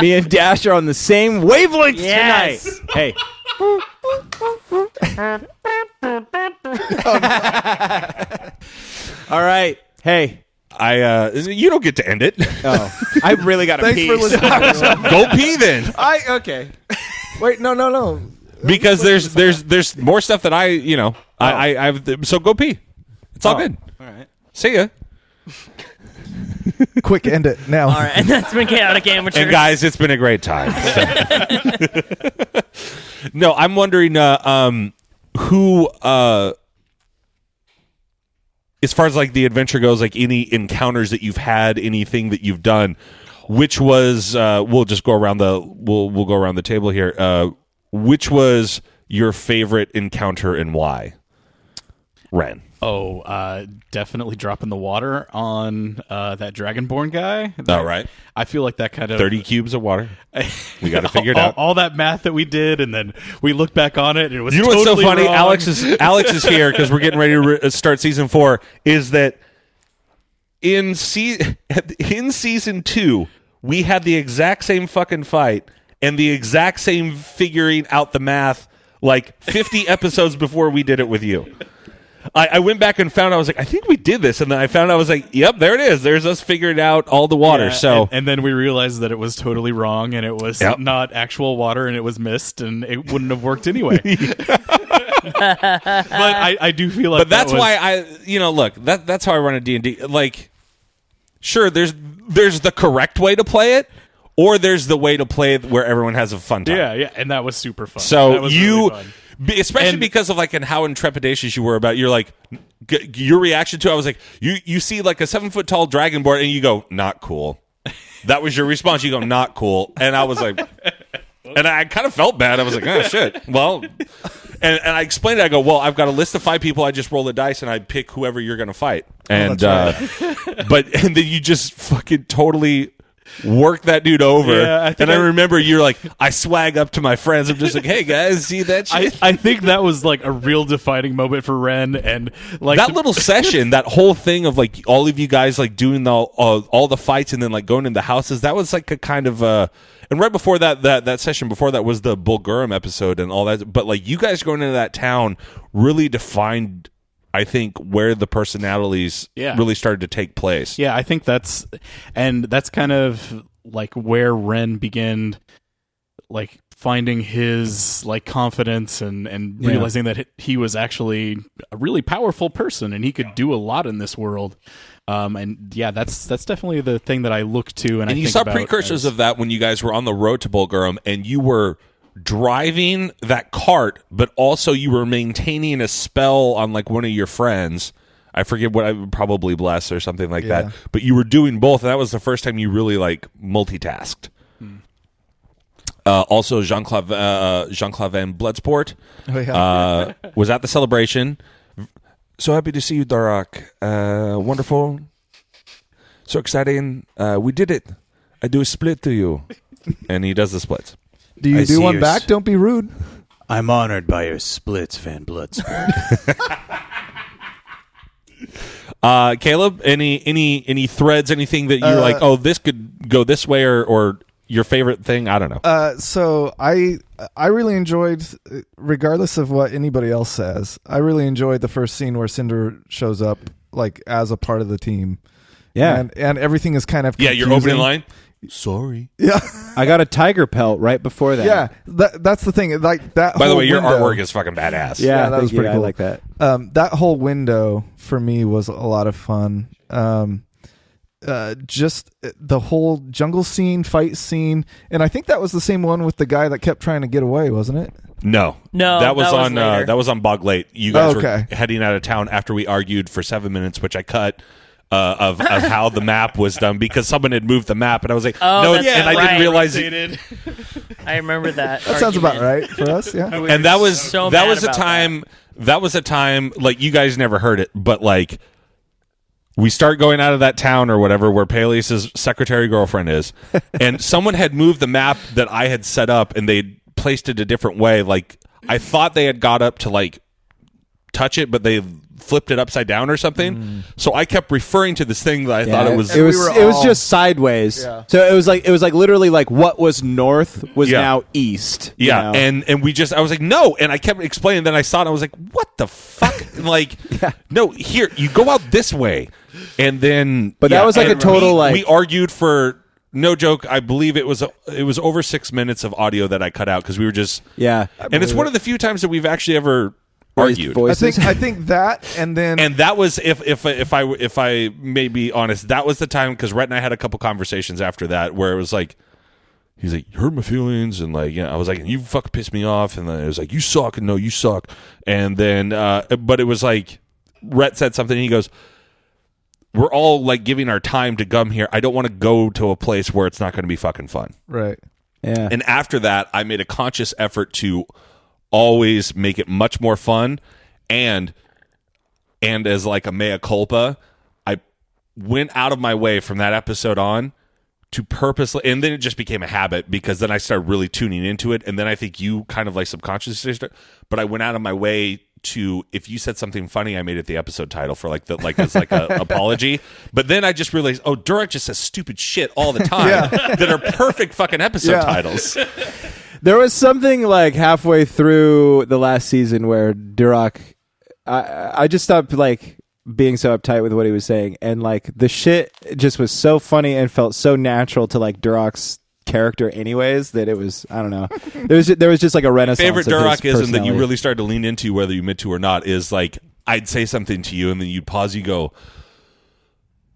Me and Dash are on the same wavelength Yes. tonight. Hey. All right. Hey. You don't get to end it. Oh, I really got to Thanks pee. for listening. Go pee then. Okay. Wait, no. Because there's more stuff that I've so go pee. It's all good. All right. See ya. Quick, end it now. All right, and that's been Chaotic Amateurs. And guys, it's been a great time. No, I'm wondering who as far as like the adventure goes, like any encounters that you've had, anything that you've done, which was we'll go around the table here. Which was your favorite encounter and why? Ren. Oh, definitely dropping the water on that Dragonborn guy. All right. I feel like that kind of 30 cubes of water. We got to figure it out. All that math that we did, and then we look back on it, and it was You know totally what's so funny? wrong. Alex is here because we're getting ready to start season 4. Is that in season 2 we had the exact same fucking fight and the exact same figuring out the math like 50 episodes before we did it with you. I went back and found, I was like, I think we did this. And then I found, I was like, yep, there it is. There's us figuring out all the water. Yeah, so and then we realized that it was totally wrong, and it was not actual water, and it was mist, and it wouldn't have worked anyway. But I do feel like but that's why look, that's how I run a D&D. Like, sure, there's the correct way to play it, or there's the way to play it where everyone has a fun time. Yeah, and that was super fun. So that was really fun. Especially because of like and how intrepidatious you were about, you're like your reaction to it, I was like, you see like a 7-foot tall dragonborn and you go, not cool. That was your response. You go, not cool. And I was like, and I kind of felt bad. I was like, oh shit. Well, and I explained it. I go, well, I've got a list of 5 people. I just roll the dice and I pick whoever you're going to fight. And and then you just fucking totally work that dude over. Yeah, I remember you're like, I swag up to my friends. I'm just like, hey guys, see that shit? I think that was like a real defining moment for Ren, and like that little session, that whole thing of like all of you guys like doing all the fights and then like going into houses. That was like a kind of and right before that session before that was the Bulgurum episode and all that. But like you guys going into that town really defined, I think, where the personalities really started to take place. Yeah, I think that's kind of like where Ren began like finding his like confidence and realizing that he was actually a really powerful person and he could do a lot in this world. And yeah, that's definitely the thing that I look to. And I you think saw about precursors of that when you guys were on the road to Bulgurum and you were driving that cart, but also you were maintaining a spell on like one of your friends. I forget what, I would probably bless or something like that. But you were doing both, and that was the first time you really like multitasked. Also, Jean-Claude Van Bloodsport was at the celebration. So happy to see you, Durok. Wonderful. So exciting. We did it. I do a split to you. And he does the splits. Do you do one back? Don't be rude. I'm honored by your splits, Van Bloodsport. Caleb, any threads, anything that you're like, oh, this could go this way, or your favorite thing? I don't know. So I really enjoyed, regardless of what anybody else says, I really enjoyed the first scene where Cinder shows up like as a part of the team. Yeah. And everything is kind of confusing. Your opening line. Sorry. Yeah. I got a tiger pelt right before that. Yeah. That's the thing. Like that. By the whole way, your window, artwork is fucking badass. Yeah, that was pretty cool. I like that. That whole window for me was a lot of fun. Just the whole jungle scene, fight scene, and I think that was the same one with the guy that kept trying to get away, wasn't it? No, that was on later. That was on Bog Late. You guys Okay. were heading out of town after we argued for 7 minutes, which I cut. Of how the map was done because someone had moved the map, and I was like, no, that's and I right. didn't realize I remember that. That sounds about right for us. Yeah. and that was so that mad was a about time that was a time like you guys never heard it, but like we start going out of that town or whatever where Paelias' secretary girlfriend is, and someone had moved the map that I had set up, and they placed it a different way. Like I thought they had got up to like touch it, but they flipped it upside down or something. So I kept referring to this thing that I thought it was. It was. we were It was all- just sideways. Yeah. So it was like literally like what was north was Yeah. now east. you Yeah, know? and we just I was like no, and I kept explaining. Then I saw it. And I was like, what the fuck? And like, no, here you go out this way, and then. But that was like and a total, like- we argued for no joke. I believe it was over 6 minutes of audio that I cut out because we were just yeah. and it's one of the few times that we've actually ever Raised argued. voices. I think that, and then And that was if I may be honest, that was the time because Rett and I had a couple conversations after that where it was like he's like, you hurt my feelings, and like I was like, you fucking pissed me off, and then it was like you suck, and no, you suck, and then but it was like Rett said something, and he goes, we're all like giving our time to come here. I don't want to go to a place where it's not going to be fucking fun. right. Yeah. And after that, I made a conscious effort to always make it much more fun, and as like a mea culpa, I went out of my way from that episode on to purposely, and then it just became a habit because then I started really tuning into it, and then I think you kind of like subconsciously start, but I went out of my way to, if you said something funny, I made it the episode title for like as like a apology. But then I just realized, oh, Durok just says stupid shit all the time that are perfect fucking episode titles. There was something like halfway through the last season where Durok, I just stopped like being so uptight with what he was saying, and like the shit just was so funny and felt so natural to like Durok's character, anyways, that it was, I don't know. There was just like a renaissance. Favorite of his Durok is, and that you personality. really started to lean into, whether you meant to or not, is like I'd say something to you, and then you'd pause, you go,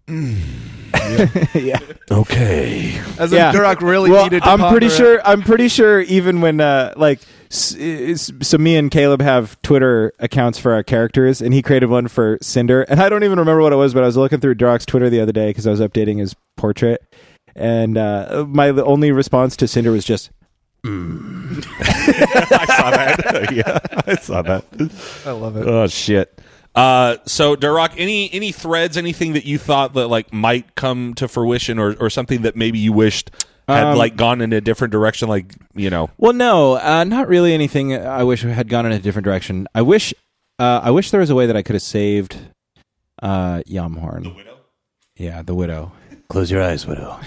yeah. okay. As if Durok really needed to I'm pretty ponder it. sure. I'm pretty sure. Even when like, so me and Caleb have Twitter accounts for our characters, and he created one for Cinder, and I don't even remember what it was, but I was looking through Durok's Twitter the other day because I was updating his portrait, and my only response to Cinder was just. I saw that. Yeah, I saw that. I love it. Oh shit. So Durok, any threads, anything that you thought that like might come to fruition, or something that maybe you wished had like gone in a different direction, like Well, no, not really anything. I wish had gone in a different direction. I wish there was a way that I could have saved Yamhorn. The widow. Yeah, the widow. Close your eyes, widow.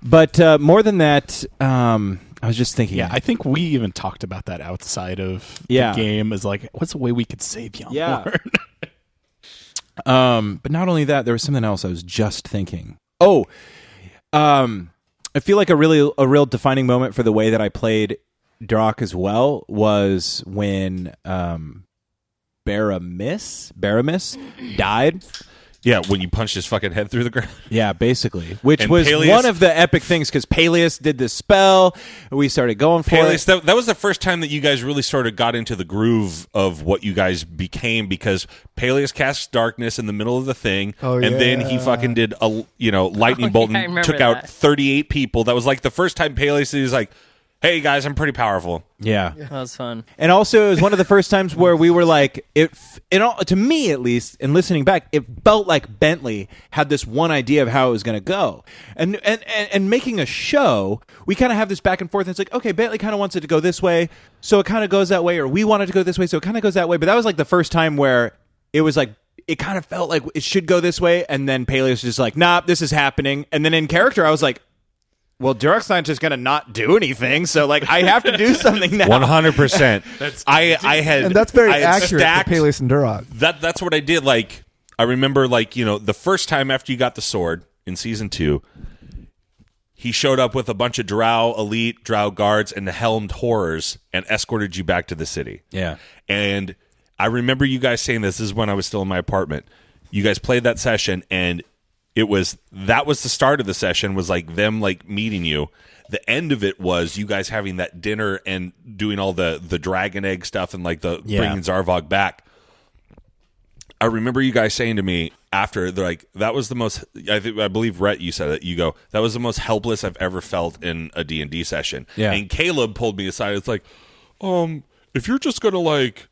But more than that, I was just thinking. Yeah, I think we even talked about that outside of Yeah. the game. Is like, what's a way we could save Young Yeah. Horn? But not only that, there was something else I was just thinking. Oh, I feel like a real defining moment for the way that I played Durok as well was when Baramis died. Yeah, when you punched his fucking head through the ground. Yeah, basically. Which And was Paelias- one of the epic things because Paelias did this spell. We started going for Paelias, it. that was the first time that you guys really sort of got into the groove of what you guys became, because Paelias cast darkness in the middle of the thing, and then he fucking did a lightning bolt I and remember took out that. 38 people. That was like the first time Paelias was like, "Hey guys, I'm pretty powerful." Yeah. That was fun. And also, it was one of the first times where we were like, to me at least, in listening back, it felt like Bentley had this one idea of how it was going to go. And making a show, we kind of have this back and forth. And it's like, okay, Bentley kind of wants it to go this way, so it kind of goes that way, or we want it to go this way, so it kind of goes that way. But that was like the first time where it was like it kind of felt like it should go this way, and then Paelias was just like, nah, this is happening. And then in character, I was like, well, Durok's not just gonna not do anything, so like I have to do something now. 100%. I had, and that's very I had accurate stacked- to Paelias and Durok. That's what I did. Like, I remember, like, you know, the first time after you got the sword in season 2, he showed up with a bunch of drow elite, drow guards, and the helmed horrors and escorted you back to the city. Yeah. And I remember you guys saying this is when I was still in my apartment. You guys played that session, and that was the start of the session, was like them like meeting you. The end of it was you guys having that dinner and doing all the dragon egg stuff and like the bringing Zarvog back. I remember you guys saying to me after, they're like, that was the most, I believe Rett, you said it, you go, that was the most helpless I've ever felt in a D&D session. Yeah. And Caleb pulled me aside. It's like, if you're just going to like,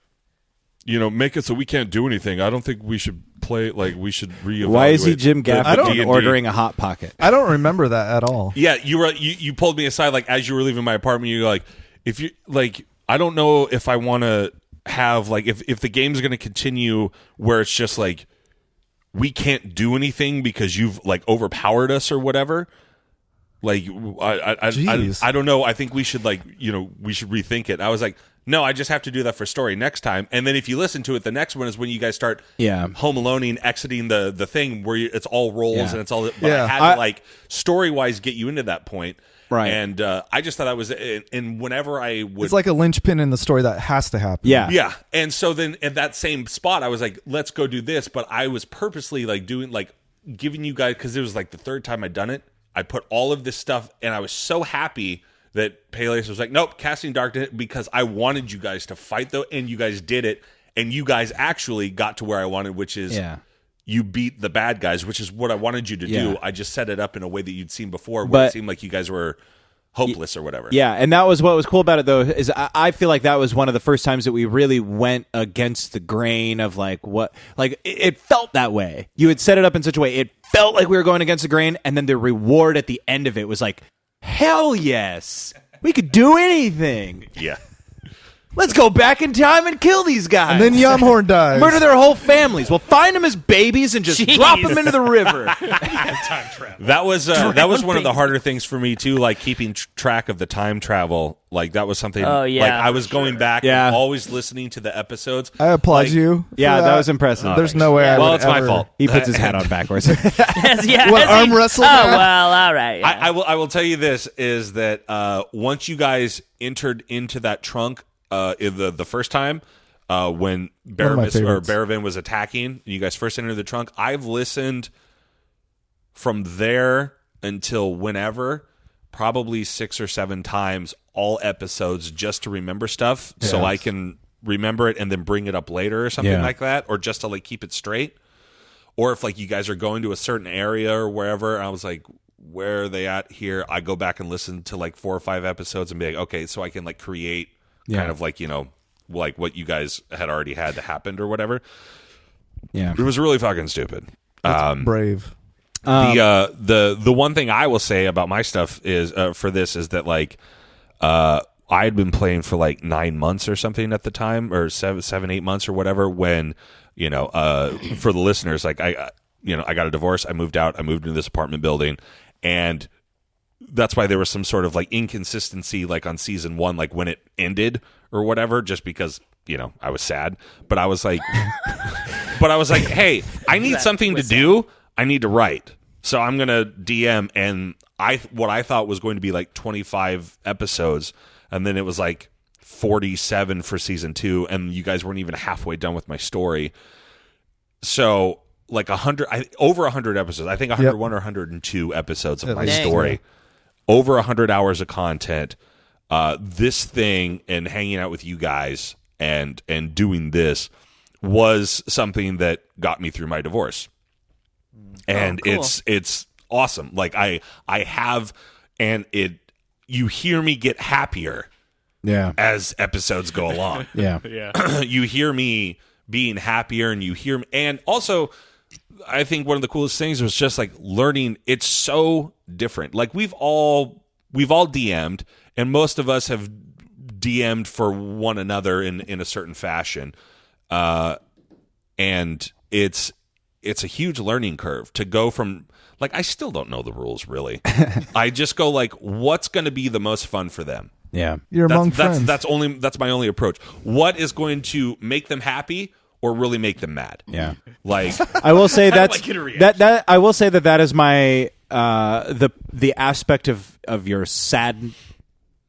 you know, make it so we can't do anything, I don't think we should play, like, we should reevaluate. Why is he Jim Gaffigan D&D. ordering a Hot Pocket? I don't remember that at all. Yeah, you pulled me aside, like, as you were leaving my apartment, you're like, if you, like, I don't know if I want to have, like, if the game's going to continue where it's just, like, we can't do anything because you've, like, overpowered us or whatever. Like, I don't know. I think we should, like, you know, we should rethink it. I was like, no, I just have to do that for story next time. And then if you listen to it, the next one is when you guys start Home Aloneing, exiting the thing where it's all rolls and it's all. But I had to, like, story-wise get you into that point. Right. And I just thought that was, and whenever I would. It's like a linchpin in the story that has to happen. Yeah. Yeah. And so then at that same spot, I was like, let's go do this. But I was purposely, like, doing, like, giving you guys, because it was like the third time I'd done it. I put all of this stuff, and I was so happy that Paelias was like, nope, casting darkness, because I wanted you guys to fight, though, and you guys did it, and you guys actually got to where I wanted, which is you beat the bad guys, which is what I wanted you to do. I just set it up in a way that you'd seen before, where it seemed like you guys were hopeless or whatever. Yeah, and that was what was cool about it, though, is I feel like that was one of the first times that we really went against the grain of, like, what, like, it felt that way. You had set it up in such a way, it felt like we were going against the grain, and then the reward at the end of it was like, hell yes, we could do anything. Yeah. Let's go back in time and kill these guys. And then Yamhorn dies. Murder their whole families. We'll find them as babies and just drop them into the river. Time travel. That was one of the harder things for me too, like keeping track of the time travel. Like that was something. Oh, yeah. Like I was going back and always listening to the episodes. I applaud like, you. Yeah, that was impressive. There's no way I would Well, it's my ever- fault. He puts his hat on backwards. What, arm wrestle? Oh, well, all right. Yeah. I will tell you this is that once you guys entered into that trunk in the first time when Baravan was attacking, and you guys first entered the trunk, I've listened from there until whenever, probably 6 or 7 times, all episodes, just to remember stuff, so I can remember it and then bring it up later or something like that, or just to like keep it straight. Or if like you guys are going to a certain area or wherever, and I was like, where are they at here? I go back and listen to like 4 or 5 episodes and be like, okay, so I can like create kind of like, you know, like what you guys had already had to happen or whatever. Yeah. It was really fucking stupid. Brave. The one thing I will say about my stuff is for this is that like I had been playing for like 9 months or something at the time, or 7-8 months or whatever, when, you know, for the listeners, like I got a divorce, I moved out, I moved into this apartment building, and that's why there was some sort of like inconsistency like on season 1, like when it ended or whatever, just because, you know, I was sad. But I was like hey, I need something to do. I need to write. So I'm gonna DM, and what I thought was going to be like 25 episodes, and then it was like 47 for season 2, and you guys weren't even halfway done with my story. So like 100, over 100 episodes. I think 101 or 102 episodes of my story. Over 100 hours of content. This thing and hanging out with you guys and doing this was something that got me through my divorce. And cool. it's awesome. Like I have, and you hear me get happier as episodes go along. You hear me being happier, and you hear me, and also I think one of the coolest things was just like learning. It's so different. Like we've all DM'd, and most of us have DM'd for one another in a certain fashion. And it's a huge learning curve to go from like I still don't know the rules really. I just go like, what's going to be the most fun for them? Yeah. You're among friends. That's my only approach. What is going to make them happy or really make them mad? Yeah. Like I will say How do that's I get a reaction? that I will say that is my the aspect of your sad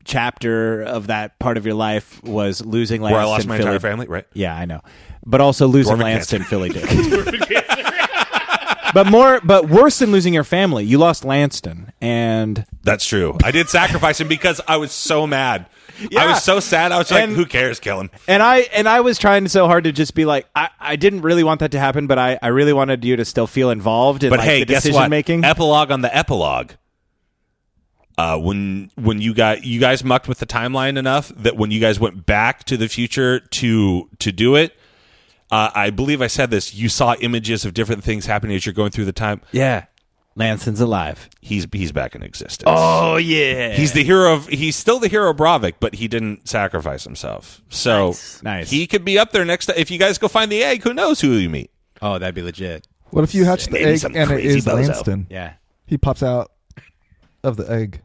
chapter of that part of your life was losing Lanston. where I lost my Philly. entire family, right? Yeah, I know. But also losing Dwarven Lanston cancer. Philly Dick. But worse than losing your family, you lost Lanston, and That's true. I did sacrifice him because I was so mad. Yeah. I was so sad. I was like, And- who cares? Kill him. and I was trying so hard to just be like, I didn't really want that to happen, but I really wanted you to still feel involved in But like, hey, the guess decision what? making. Epilogue on the epilogue. When you guys mucked with the timeline enough that when you guys went back to the future to do it, I believe I said this. You saw images of different things happening as you're going through the time. Yeah, Lanston's alive. He's back in existence. Oh yeah, He's the hero of. He's still the hero of Bravik, but he didn't sacrifice himself. So Nice. he could be up there next. If you guys go find the egg, who knows who you meet? Oh, that'd be legit. What if you hatch the Maybe egg some and it crazy is bozo. Lanston? Yeah, He pops out of the egg.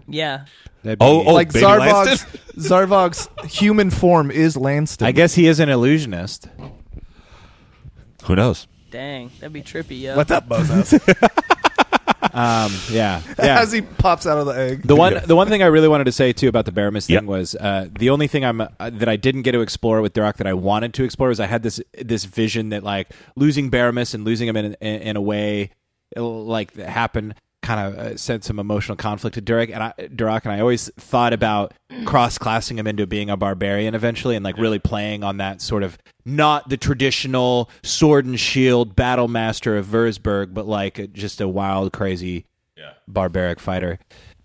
Yeah. that'd be, Oh, Like baby Zarvog's human form is Lanston. I guess he is an illusionist. Who knows? Dang, that'd be trippy, yo. What's up, bozos? Yeah. As he pops out of the egg. The one thing I really wanted to say too about the Baramis thing Yep. was the only thing that I didn't get to explore with Durok that I wanted to explore was I had this vision that like losing Baramis and losing him in a way like that happened kind of sent some emotional conflict to Durok and I always thought about cross-classing him into being a barbarian eventually and like really playing on that sort of not the traditional sword and shield battle master of Würzburg, but like just a wild, crazy barbaric fighter.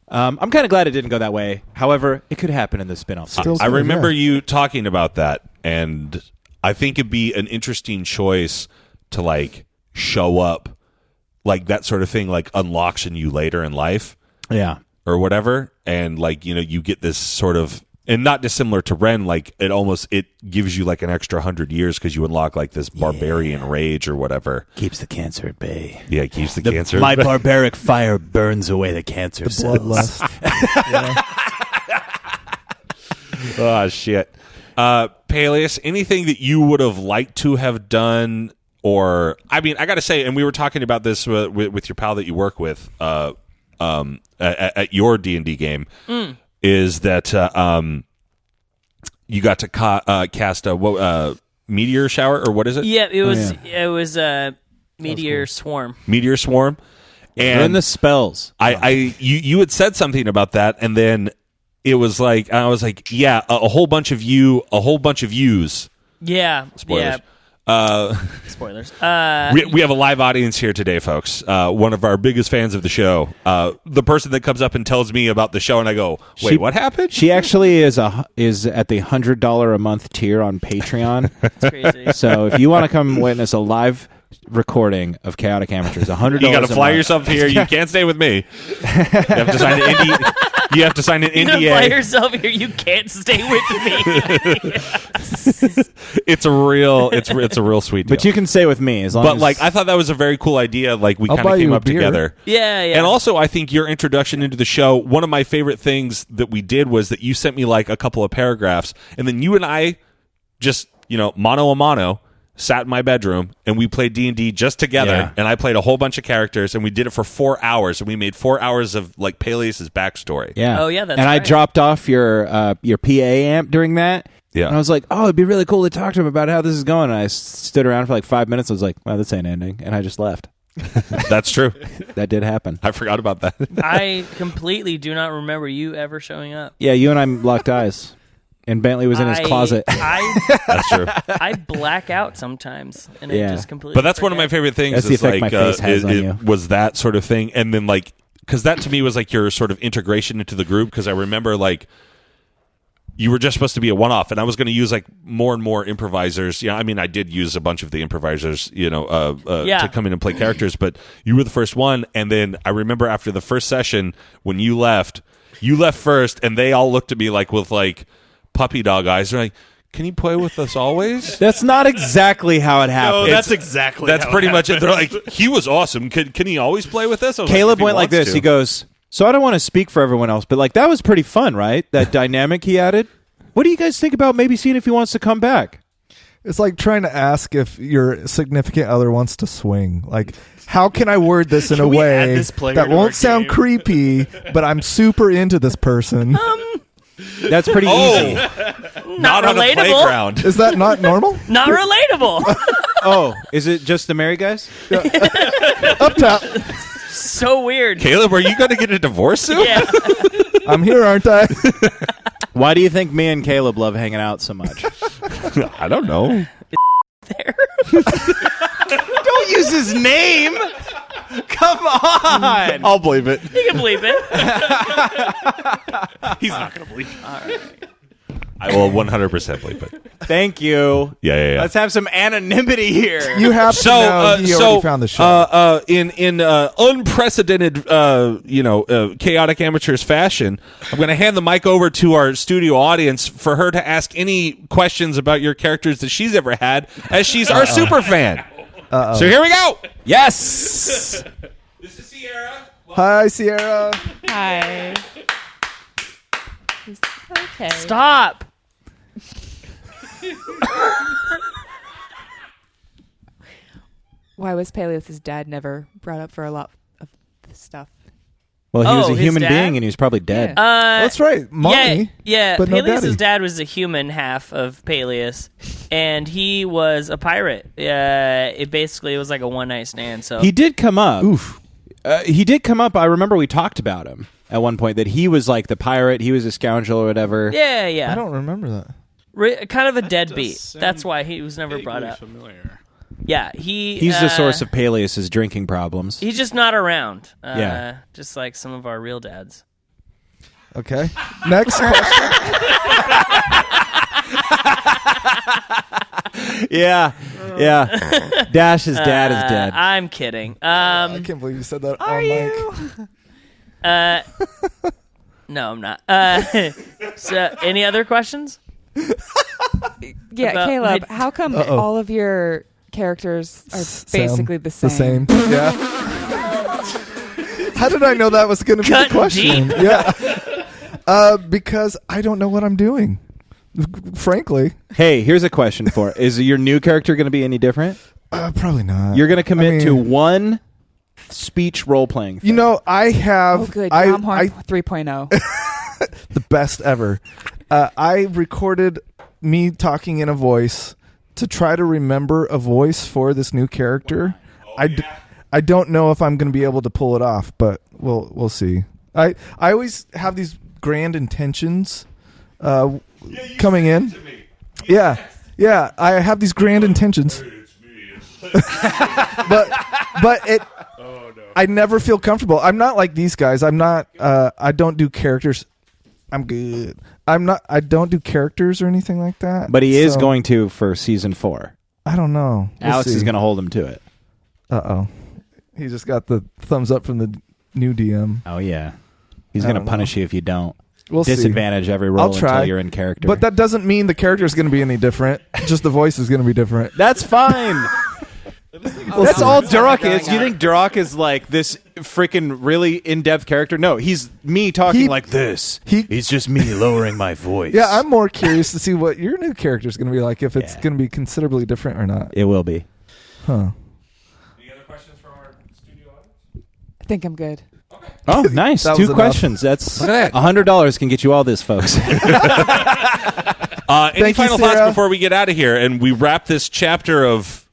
I'm kind of glad it didn't go that way. However, it could happen in the spin-off series. I remember you talking about that, and I think it'd be an interesting choice to like show up like that sort of thing like unlocks in you later in life Yeah. or whatever, and like you get this sort of, and not dissimilar to Ren, like it gives you like an extra 100 years because you unlock like this barbarian rage or whatever. Keeps the cancer at bay. Yeah, it keeps the cancer. My barbaric fire burns away the cancer cells. Bloodlust. Oh shit. Paelias, anything that you would have liked to have done, or I mean, I got to say, and we were talking about this with your pal that you work with at your D&D game, is that you got to cast a meteor shower, or what is it? Yeah, it was Meteor Swarm. Meteor swarm. And Learn the spells. you had said something about that, and then it was like I was like, yeah, a whole bunch of yous. Yeah. Spoilers. Yeah. Spoilers. We have a live audience here today, folks. One of our biggest fans of the show. The person that comes up and tells me about the show, and I go, "Wait, what happened?" She actually is at the $100 a month tier on Patreon. It's crazy. So if you want to come witness a live recording of Chaotic Amateurs, $100. You got to a fly month. yourself here. You can't stay with me. You have to sign an NDA. You have to sign an You gotta fly NDA. yourself here. You can't stay with me. It's a real sweet deal. But you can stay with me as long But as like, I thought that was a very cool idea. Like, we I'll kind of buy came you a up beer. together. Yeah. And also, I think your introduction into the show, one of my favorite things that we did was that you sent me like a couple of paragraphs, and then you and I just, mano a mano, sat in my bedroom, and we played D&D just together, Yeah. and I played a whole bunch of characters, and we did it for 4 hours, and we made 4 hours of like Paelias' backstory. Yeah. Oh, yeah, that's And I right. dropped off your PA amp during that. Yeah. And I was like, oh, it'd be really cool to talk to him about how this is going. And I stood around for like 5 minutes. I was like, well, this ain't ending. And I just left. That's true. That did happen. I forgot about that. I completely do not remember you ever showing up. Yeah, you and I locked eyes. And Bentley was in his closet. That's true. I black out sometimes, and Yeah. I just completely. But that's one of my forget. favorite things. That's the is effect like, my face has on you. was that sort of thing, and then like, because that to me was like your sort of integration into the group. Because I remember like you were just supposed to be a one-off, and I was going to use like more and more improvisers. Yeah, I mean, I did use a bunch of the improvisers, to come in and play characters, but you were the first one. And then I remember after the first session when you left first, and they all looked at me like with like puppy dog eyes. They're like, can you play with us always? That's not exactly how it happened. No, that's exactly. That's how pretty it much it. happens. They're like, he was awesome. Can he always play with us? I was Caleb if he went like wants this. to. He goes, so I don't want to speak for everyone else, but like that was pretty fun, right? That dynamic he added. What do you guys think about maybe seeing if he wants to come back? It's like trying to ask if your significant other wants to swing. Like, how can I word this in Can a we add way this player that to our won't sound game? creepy, but I'm super into this person? That's pretty easy. not on a relatable. playground. Is that not normal? Not relatable. Oh, is it just the married guys? Up top. So weird. Caleb, are you going to get a divorce soon? Yeah. I'm here, aren't I? Why do you think me and Caleb love hanging out so much? I don't know. There. Don't use his name. Come on. I'll believe it. You can believe it. He's not going to believe it. I will 100% believe it. Thank you. Yeah. Let's have some anonymity here. You have to know he already found the show. In unprecedented, chaotic amateurs fashion, I'm going to hand the mic over to our studio audience for her to ask any questions about your characters that she's ever had, as she's our super fan. So here we go. Yes. This is Sierra. Hi, Sierra. Hi. Okay. Stop. Why was Paelias' dad never brought up for a lot of this stuff? Well, he was a his human dad? being, and he was probably dead. That's right. Mommy. Yeah. but no Paelias' daddy. dad was the human half of Paelias, and he was a pirate. It basically was like a one-night stand. So He did come up. Oof. He did come up. I remember we talked about him at one point, that he was like the pirate. He was a scoundrel or whatever. yeah. I don't remember that. Kind of a deadbeat. sound That's why he was never brought up. Familiar. Yeah, He's the source of Paelias' drinking problems. He's just not around. Yeah. Just like some of our real dads. Okay. Next question. Yeah. Dash's dad is dead. I'm kidding. I can't believe you said that on mic. No, I'm not. So, any other questions? Yeah, About Caleb, mid- how come Uh-oh. all of your characters are basically the same? The same. Yeah. How did I know that was going to be the Cut question? deep. Yeah. Because I don't know what I'm doing. Frankly. Hey, here's a question for: is your new character going to be any different? Probably not. You're going to commit to I mean, one speech role-playing thing. You know, I have Oh, good. I, Gromhorn I 3.0. the best ever. I recorded me talking in a voice to try to remember a voice for this new character. I don't know if I'm going to be able to pull it off, but we'll see. I always have these grand intentions coming in. Yeah, I have these grand intentions. but it. I never feel comfortable. I'm not like these guys. I'm not. I don't do characters. I'm good. I don't do characters or anything like that. But he is So, going to for season 4. I don't know. We'll Alex see. is going to hold him to it. Uh-oh. He just got the thumbs up from the new DM. Oh yeah, he's I going to don't know. punish you if you don't. We'll see. Disadvantage every roll I'll try. until you're in character. But that doesn't mean the character is going to be any different. Just the voice is going to be different. that's fine. That's all Durok is. You think Durok is like this freaking really in-depth character? No, he's me talking like this. He's just me lowering my voice. Yeah, I'm more curious to see what your new character is going to be like, if it's going to be considerably different or not. It will be. Huh. Any other questions from our studio audience? I think I'm good. Oh, nice. That was 2 enough. questions. That's Look at that. $100 can get you all this, folks. Any Thank you, final thoughts Sarah. before we get out of here and we wrap this chapter of,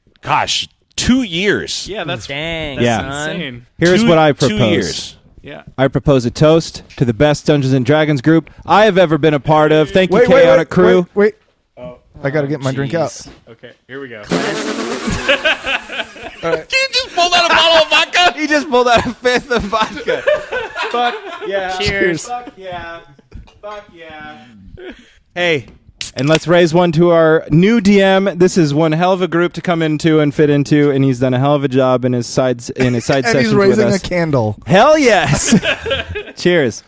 2 years? Yeah, that's Dang. Yeah. son. insane. Here's what I propose. 2 years. Yeah. I propose a toast to the best Dungeons and Dragons group I have ever been a part of. Thank you, Chaotic Crew. Wait. I got to get my drink out. Jeez. Okay, here we go. Can you just pull out a bottle of vodka? He just pulled out a fifth of vodka. Fuck yeah. Cheers. Fuck yeah. Fuck yeah. Hey, and let's raise one to our new DM. This is one hell of a group to come into and fit into, and he's done a hell of a job in his side And sessions he's with raising us. a candle. Hell yes. Cheers.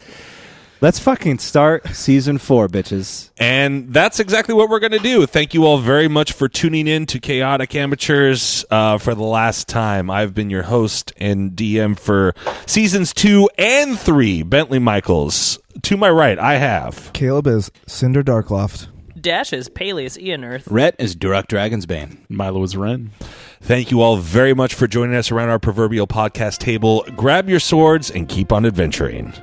Let's fucking start season 4, bitches. And that's exactly what we're going to do. Thank you all very much for tuning in to Chaotic Amateurs for the last time. I've been your host and DM for seasons 2 and 3, Bentley Michaels. To my right, I have... Caleb is Cinder Darkloft. Dash is Paelias Ian Earth. Rett is Durok Dragonsbane. Milo is Ren. Thank you all very much for joining us around our proverbial podcast table. Grab your swords and keep on adventuring.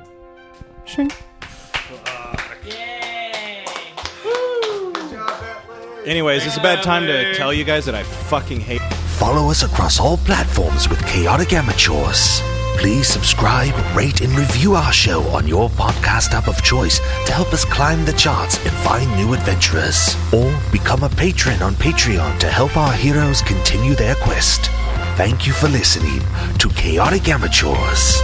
Anyways, it's about time to tell you guys that I fucking hate... Follow us across all platforms with Chaotic Amateurs. Please subscribe, rate, and review our show on your podcast app of choice to help us climb the charts and find new adventurers. Or become a patron on Patreon to help our heroes continue their quest. Thank you for listening to Chaotic Amateurs.